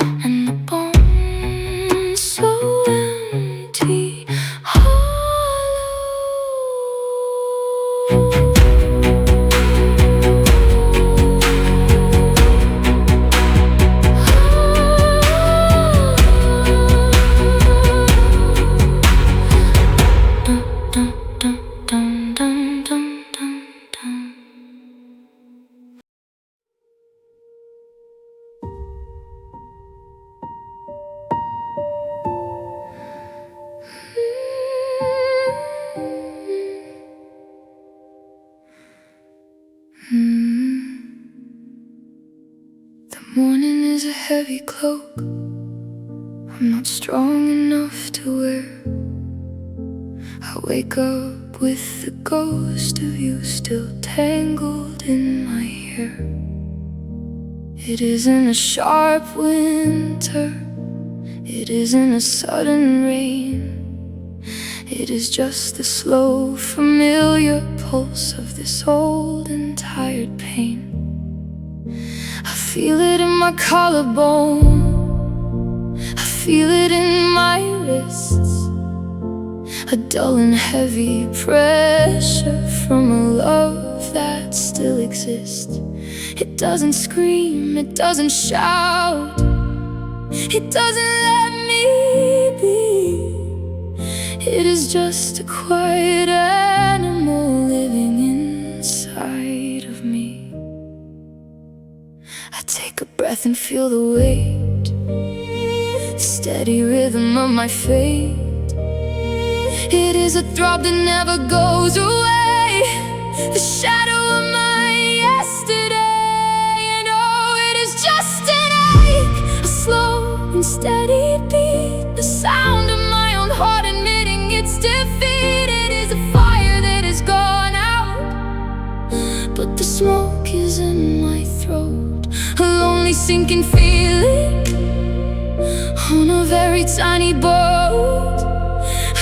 A: and the bones, so empty, dun, dun, dun, dun, dun, dun, dun. The morning is a heavy cloak I'm not strong enough to wear. I wake up with the ghost of you still tangled in my hair. It isn't a sharp winter, it isn't a sudden rain. It is just the slow, familiar pulse of this old and tired pain. I feel it in my collarbone, I feel it in my wrists. A dull and heavy pressure from a love that still exists. It doesn't scream, it doesn't shout, it doesn't let me be. It is just a quiet animal living inside of me. I take a breath and feel the weight, steady rhythm of my fate. It is a throb that never goes away, the shadow of my yesterday. And oh, it is just an ache, a slow and steady beat, the sound of my own heart admitting its defeat. It is a fire that has gone out, smoke is in my throat, a lonely sinking feeling on a very tiny boat.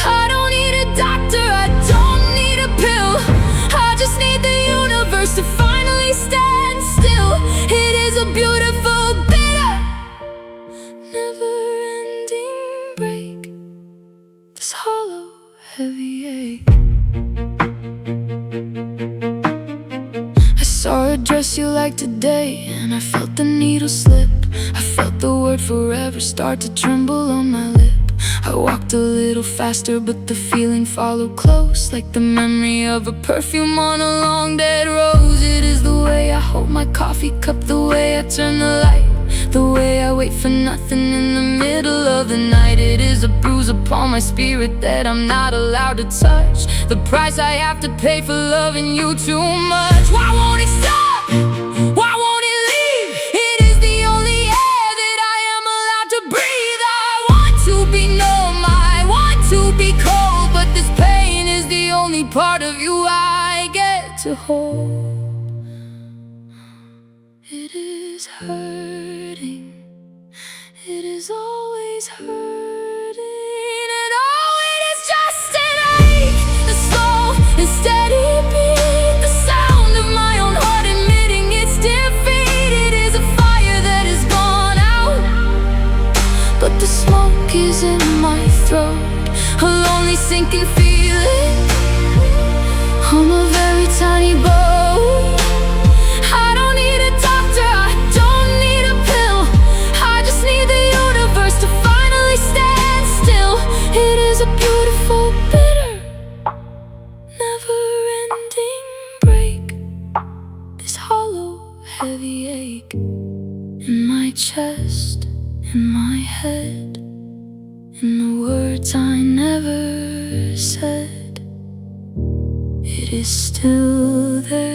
A: I don't need a doctor, I don't need a pill, I just need the universe to finally stand still. It is a beautiful, bitter, never-ending break, this hollow, heavy ache. I saw a dress you liked today, and I felt the needle slip. I felt the word forever start to tremble on my lip. I walked a little faster, but the feeling followed close, like the memory of a perfume on a long dead rose. It is the way I hold my coffee cup, the way I turn the light, the way I wait for nothing in the middle of the night. It is a bruise upon my spirit that I'm not allowed to touch, the price I have to pay for loving you too much. Why won't it stop? Why won't it leave? It is the only air that I am allowed to breathe. I want to be numb, I want to be cold, but this pain is the only part of you I get to hold. It is hurting, it is always hurting, and oh, it is just an ache, a slow and steady beat, the sound of my own heart admitting its defeat. It is a fire that has gone out, but the smoke is in my throat, a lonely sinking feeling on a very tiny boat. I don't need a doctor, I don't need a pill, I just need the universe to finally stand still. It is a beautiful, bitter, never-ending break, this hollow, heavy ache in my chest, in my head, in the words I never said. It is still there.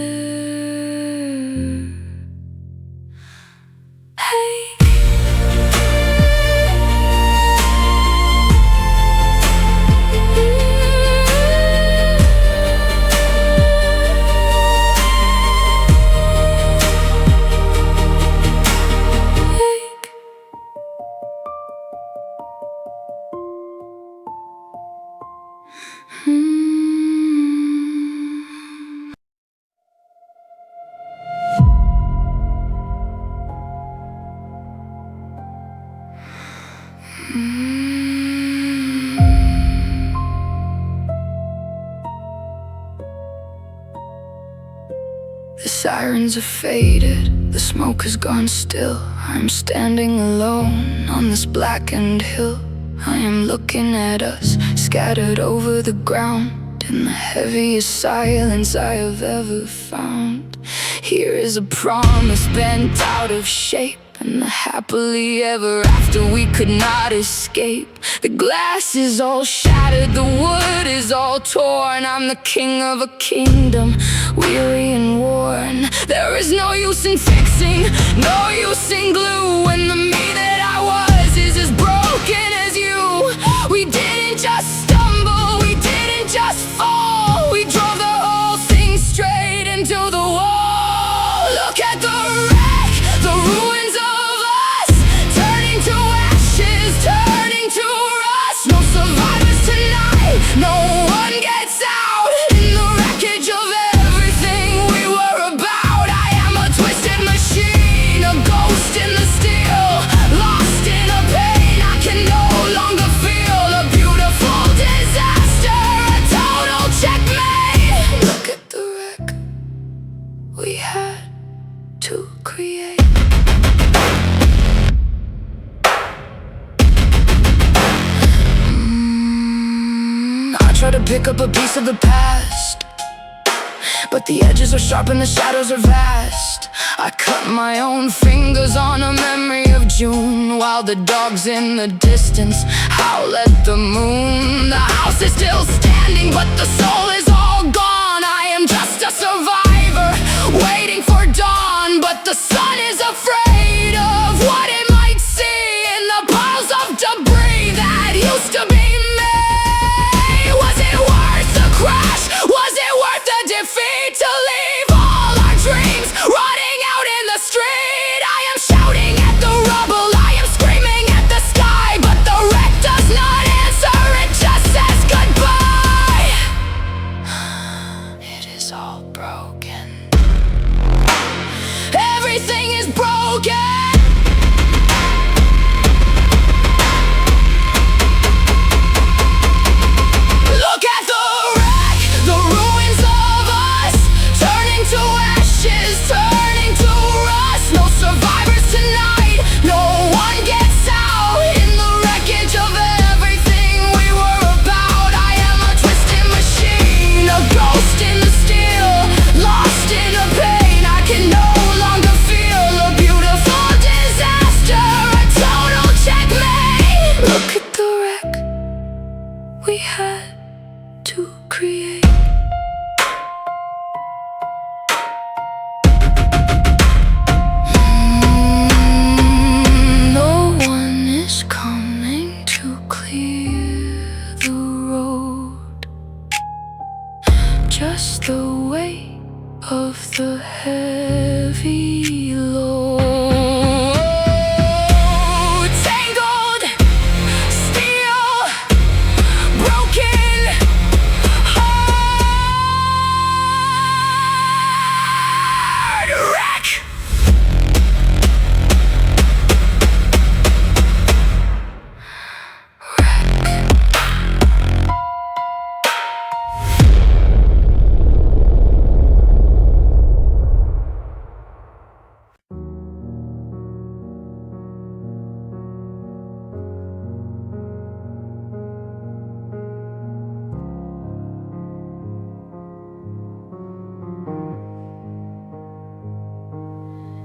A: The sirens are faded, the smoke has gone still. I'm standing alone on this blackened hill. I am looking at us, scattered over the ground, in the heaviest silence I have ever found. Here is a promise bent out of shape, and the happily ever after we could not escape. The glass is all shattered, the wood is all torn. I'm the king of a kingdom, weary and worn. There is no use in fixing, no use in glue, when the me that I was is as broken as you. We didn't just stumble, we didn't just fall, we drove the whole thing straight into the wall. Look at the wreck, the ruins of us, turning to ashes, turning to rust. No survivors tonight, no one gets out, in the wreckage of everything we were about. I am a twisted machine, a ghost in the steel, lost in a pain I can no longer feel. A beautiful disaster, a total checkmate. Look at the wreck we had to create. I try to pick up a piece of the past, but the edges are sharp and the shadows are vast. I cut my own fingers on a memory of June, while the dogs in the distance howl at the moon. The house is still standing, but the soul is all gone. I am just a survivor, waiting for dawn, but the sun is afraid of what it might see in the piles of debris that used to be me. Was it worth the crash? Was it worth the defeat? To leave all our dreams dreams rotting out in the street. I am shouting at the rubble, I am screaming at the sky, but the wreck does not answer, it just says goodbye. It is all broken. Everything is broken. Look at the wreck, the ruins of us, turning to ashes, turning to rust. No survivors tonight, no one gets out. In the wreckage of everything we were about, I am a twisted machine, a ghost in the steel, lost in a pain I can no longer feel. A beautiful disaster, a total checkmate. Look at the wreck we had to create. No one is coming to clear the road, just the weight of the heavy load. Tangled steel, broken hard wreck.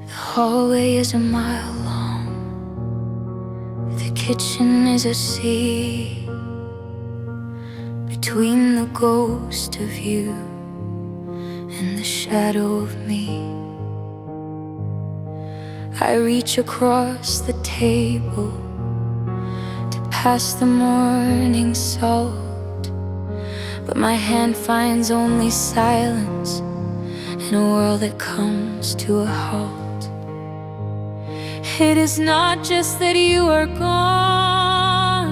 A: The hallway is a mile long, the kitchen is a sea. Between the ghost of you and the shadow of me, I reach across the table to pass the morning salt, but my hand finds only silence in a world that comes to a halt. It is not just that you are gone,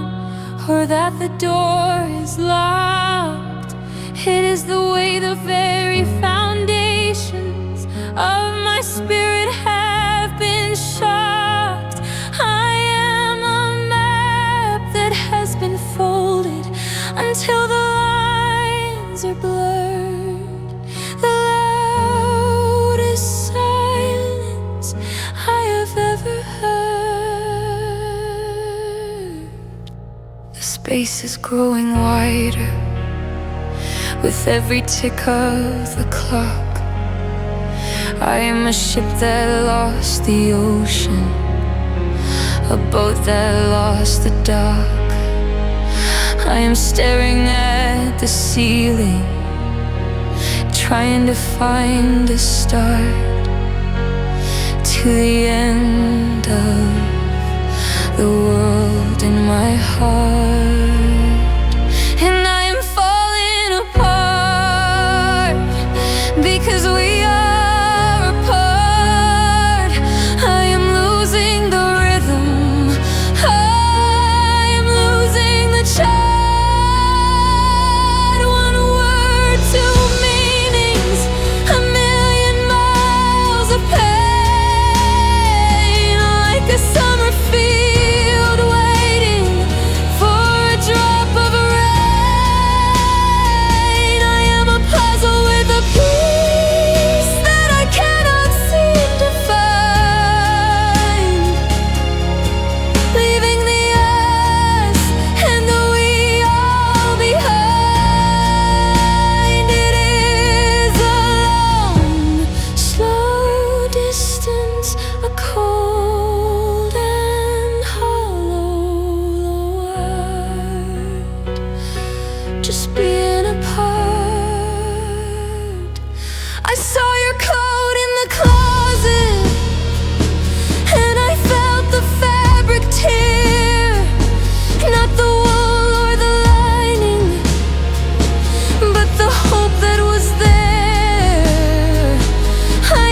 A: or that the door is locked. It is the way the very foundations of my spirit have been shocked. I am a map that has been folded until the lines are blurred. The loudest silence I have ever heard. The space is growing wider with every tick of the clock. I am a ship that lost the ocean, a boat that lost the dock. I am staring at the ceiling, trying to find a start to the end of the world in my heart. And I am falling apart because we are apart. I am losing the rhythm, I am losing the chart. One word, two meanings, a million miles of pain, like a summer field waiting for a drop of rain. I am a puzzle with a piece that I cannot seem to find, leaving the us and the we all behind. It is a long, slow distance, a cold and hollow word, just being apart. I saw your coat in the closet, and I felt the fabric tear, not the wool or the lining, but the hope that was there. I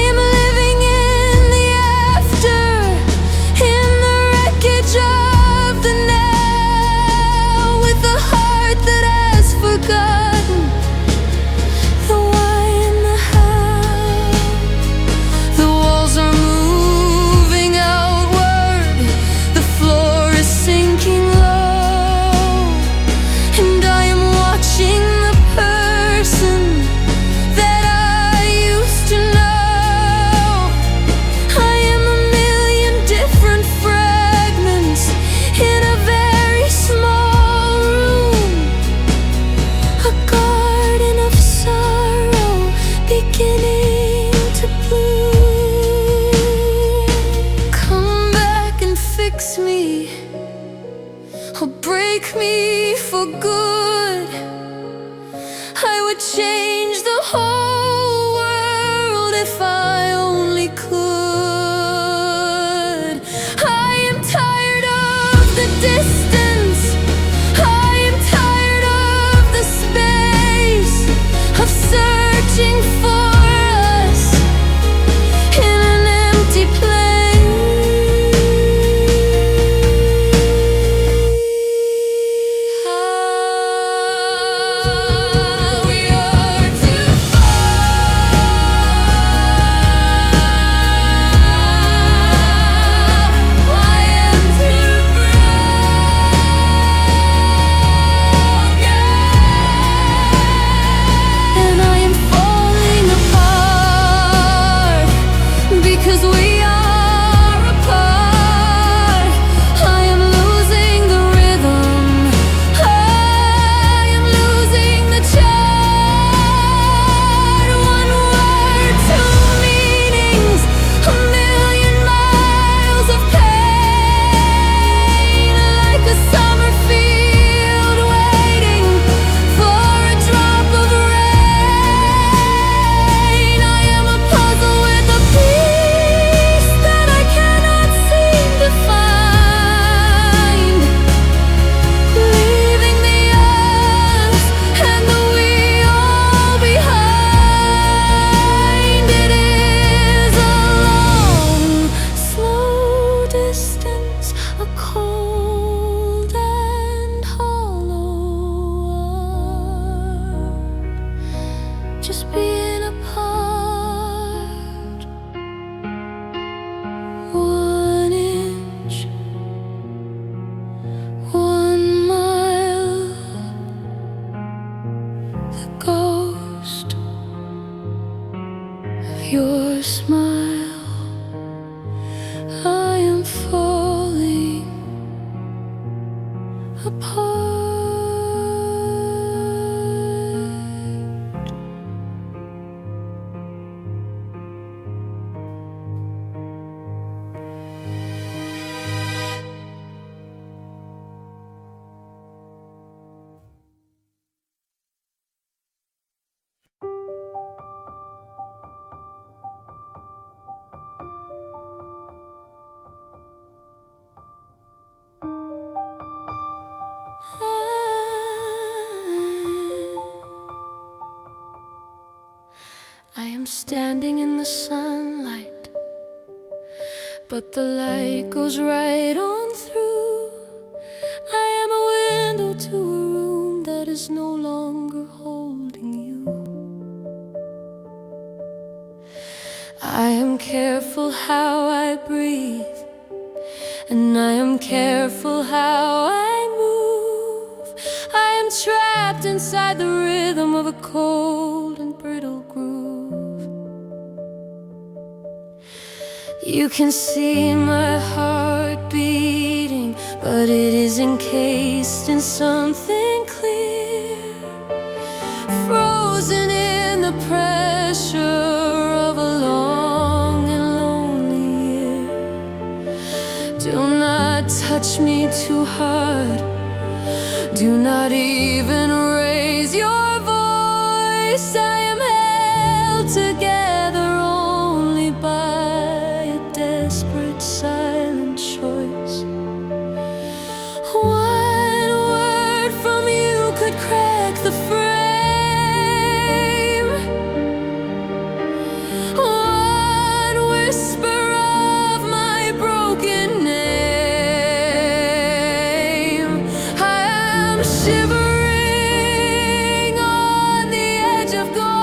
A: if I only could. I am tired of the distance, I am tired of the space, of searching for us in an empty place. We are too far. I am too broken, and I am falling apart because we are apart. I am losing the rhythm, I am losing the chart. One word, two meanings, a million miles of pain, like a summer field waiting for a drop of rain. I am a puzzle with a piece that I cannot seem to find, leaving the us and the we all behind. It is a long, slow distance, a cold and hollow word, just being apart. 1 inch, 1 mile, the ghost of your smile. I am falling apart. I am standing in the sunlight, but the light goes right on through. I am a window to a room that is no longer holding you. I am careful how I breathe, and I am careful how I move. I am trapped inside the rhythm of a cold and brittle groove. You can see my heart beating, but it is encased in something clear, frozen in the pressure of a long and lonely year. Do not touch me too hard, do not even raise your voice. I am held together only by a desperate silent choice. One word from you could crack the frame, one whisper of my broken name. I am shivering on the edge of God.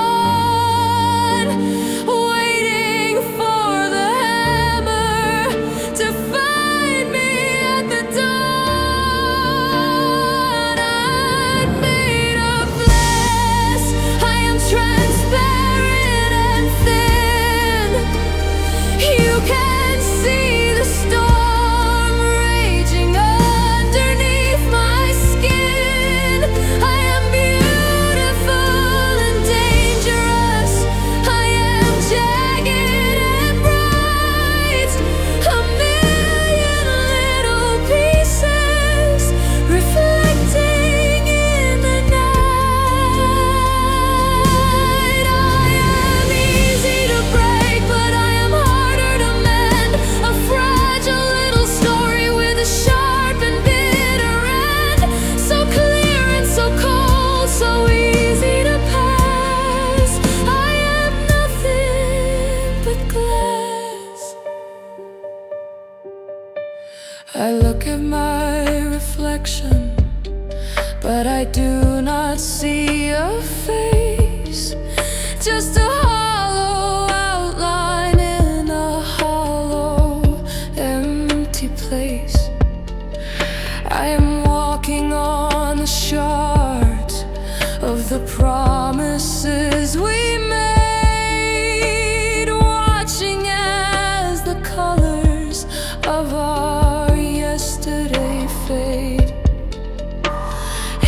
A: I look at my reflection, but I do not see a face, just a hollow outline in a hollow, empty place. I am walking on the shards of the promises we made, watching as the colors of our yesterday fade.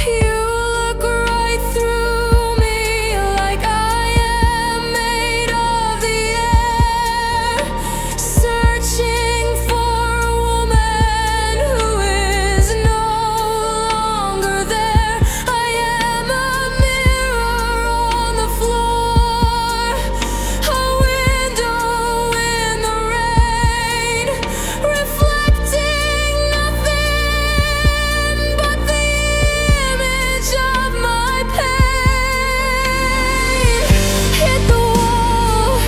A: You look right through me like I am made of the air, searching for a woman who is no longer there. I am a mirror on the floor, a window in the rain, reflecting nothing but the image of my pain. Hit the wall,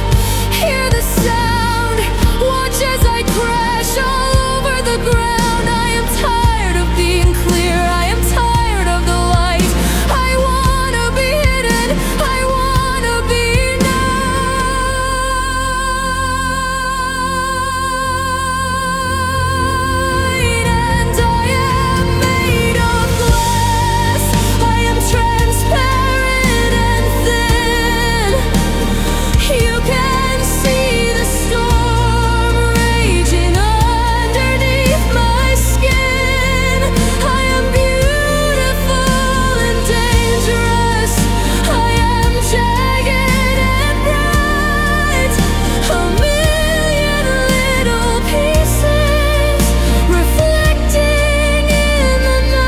A: hear the sound, watch as I crash all over the ground. I am tired of being clear, I am tired of the light. I wanna be hidden, I wanna be night. And I am made of glass, I am transparent and thin. You can see the storm raging underneath my skin. I am beautiful and dangerous, I am jagged and bright, a million little pieces reflecting in the night.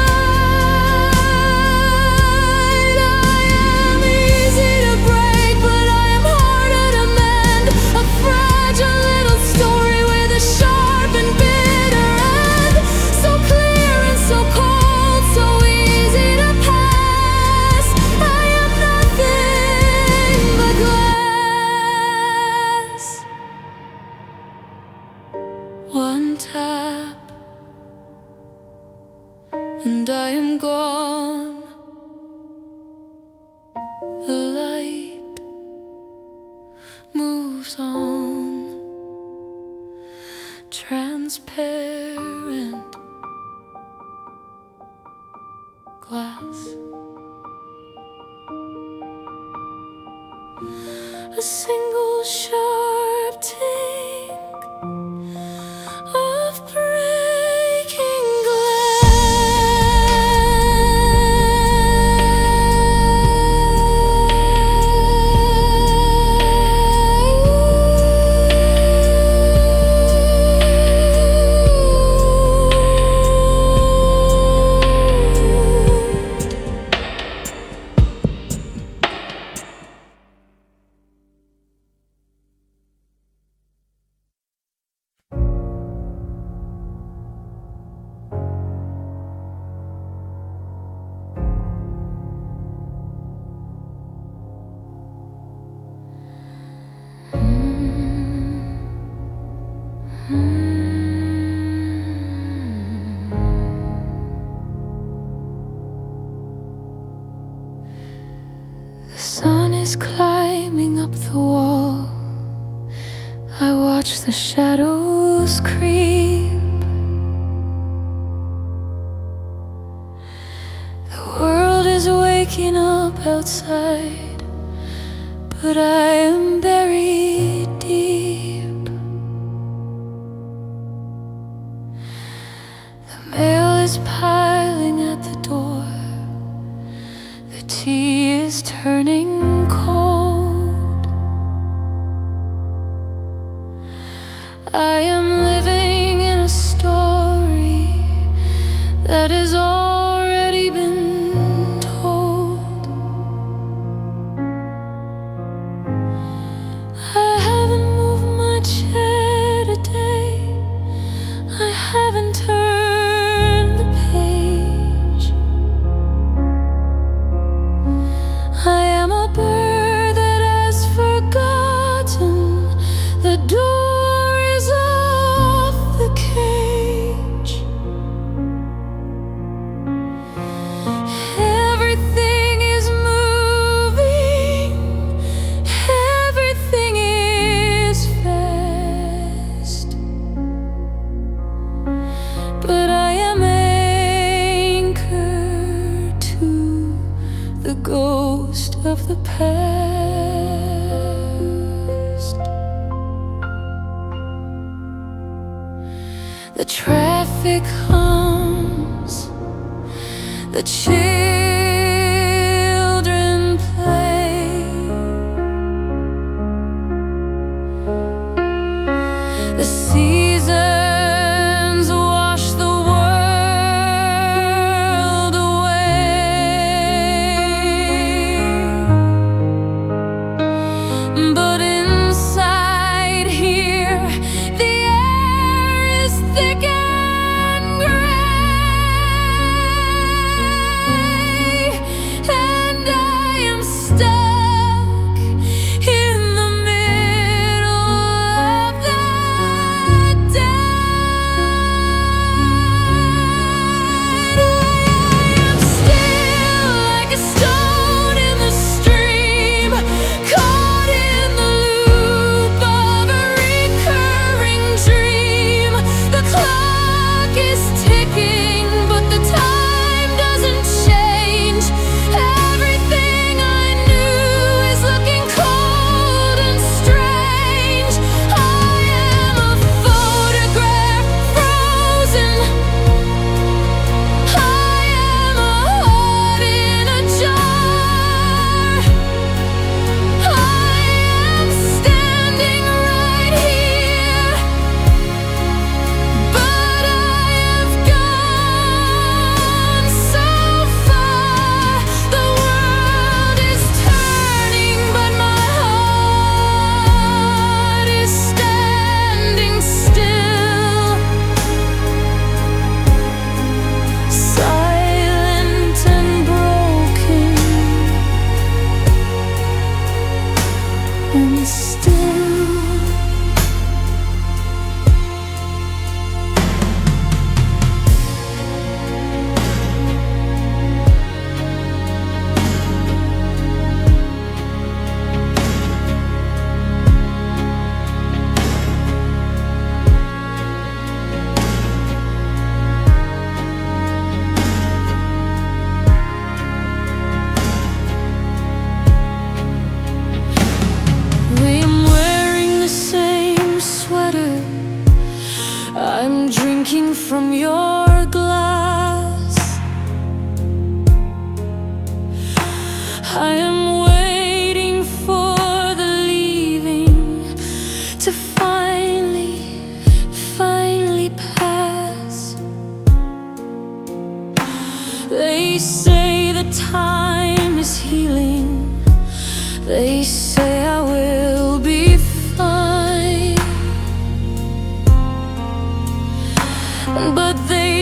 A: I am easy to break, but I am harder to mend, a fragile little story with a sharp and bitter end, so clear and so cold, so easy to pass. I am nothing but glass. One tap, and I am gone. The light moves on, transparent glass. A single sharp ting of breaking The sun is climbing up the wall. I watch the shadows creep. The world is waking up outside, but I am buried deep. The mail is piling at the door. The tea is turning cold. I am living in a story that has already been told. I haven't moved my chair today, I haven't turned the page. I am a bird that has forgotten the door is off the cage. The traffic hums, the children play, the seasons wash the world away. But inside here, the air is thick and gray, and I am stuck in the middle of the dead. I am still like a stone in the stream, caught in the loop of a recurring dream. The clock is ticking, but the time doesn't change. Everything I knew is looking cold and strange. I am a photograph frozen. I am a heart in a jar. I am standing right here, but I have gone so far. The world is turning, but my heart is standing still, silent and broken and still. We am wearing the same sweater. I'm drinking from your glass. I am waiting for the leaving to finally pass. They say the time is healing. They say I will be fine, but they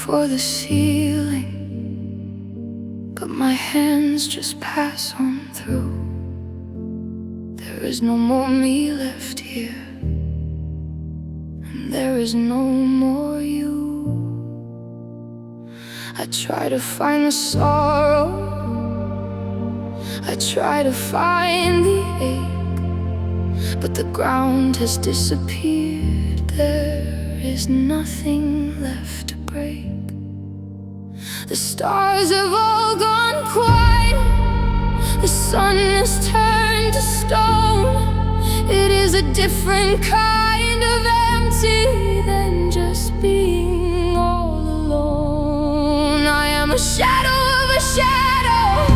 A: for the ceiling, but my hands just pass on through. There is no more me left here, and there is no more you. I try to find the sorrow, I try to find the ache, but the ground has disappeared. There is nothing left to break. The stars have all gone quiet, the sun has turned to stone. It is a different kind of empty than just being all alone. I am a shadow of a shadow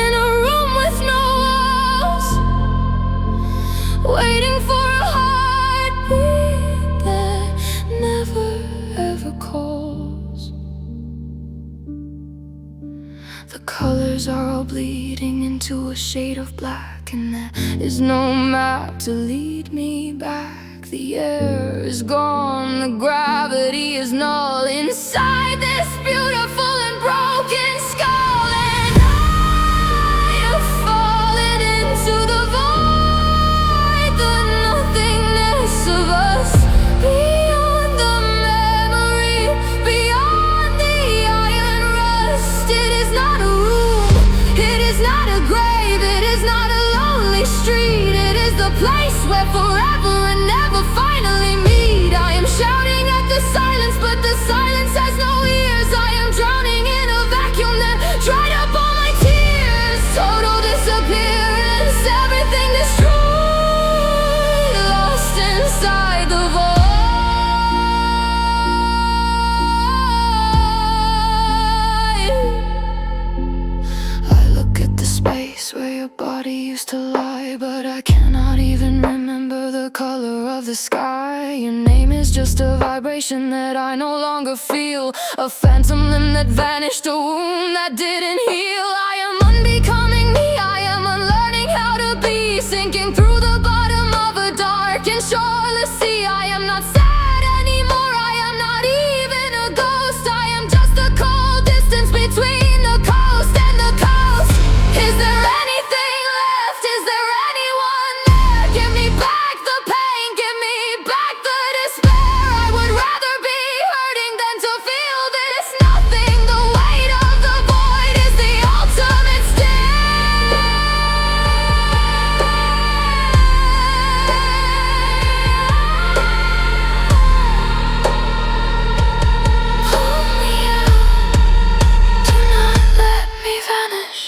A: in a room with no walls, waiting for a heartbeat that never ever calls. The colors are all bleeding into a shade of black, and there is no map to lead me back. The air is gone, the gravity is null inside this beautiful and broken skull. And I have fallen into the void, the nothingness of us, beyond the memory, beyond the iron rust. It is not a room, it is not a grave, it is not a lonely street. It is the place where forever and never finally meet. I am shouting at the silence, but the silence has no ears. I am drowning in a vacuum that dried up all my tears. Total disappearance, everything destroyed, lost inside the void. I look at the space where your body used to lie, but I cannot even remember the color of the sky. Your name is just a vibration that I no longer feel, a phantom limb that vanished, a wound that didn't heal. I am unbecoming me, I am unlearning how to be, sinking through the bottom of a dark and shoreless sea. I am not sad anymore, I am not even a ghost. I am just the cold distance between the coast and the coast. Is there anything left? Is there anyone there? Give me back the pain, give me back the despair. I would rather be hurting than to feel that it's nothing. The weight of the void is the ultimate stare. Pull me out, do not let me vanish.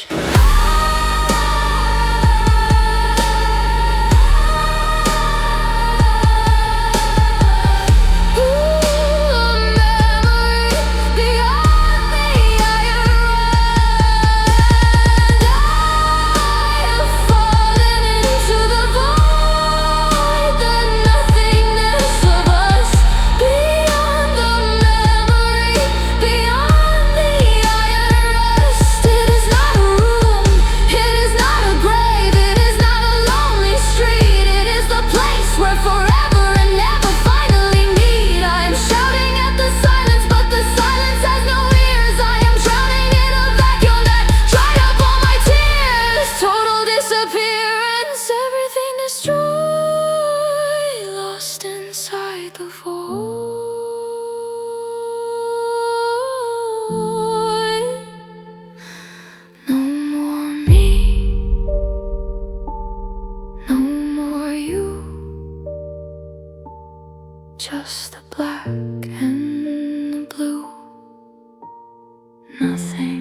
A: Just the black and the blue, nothing.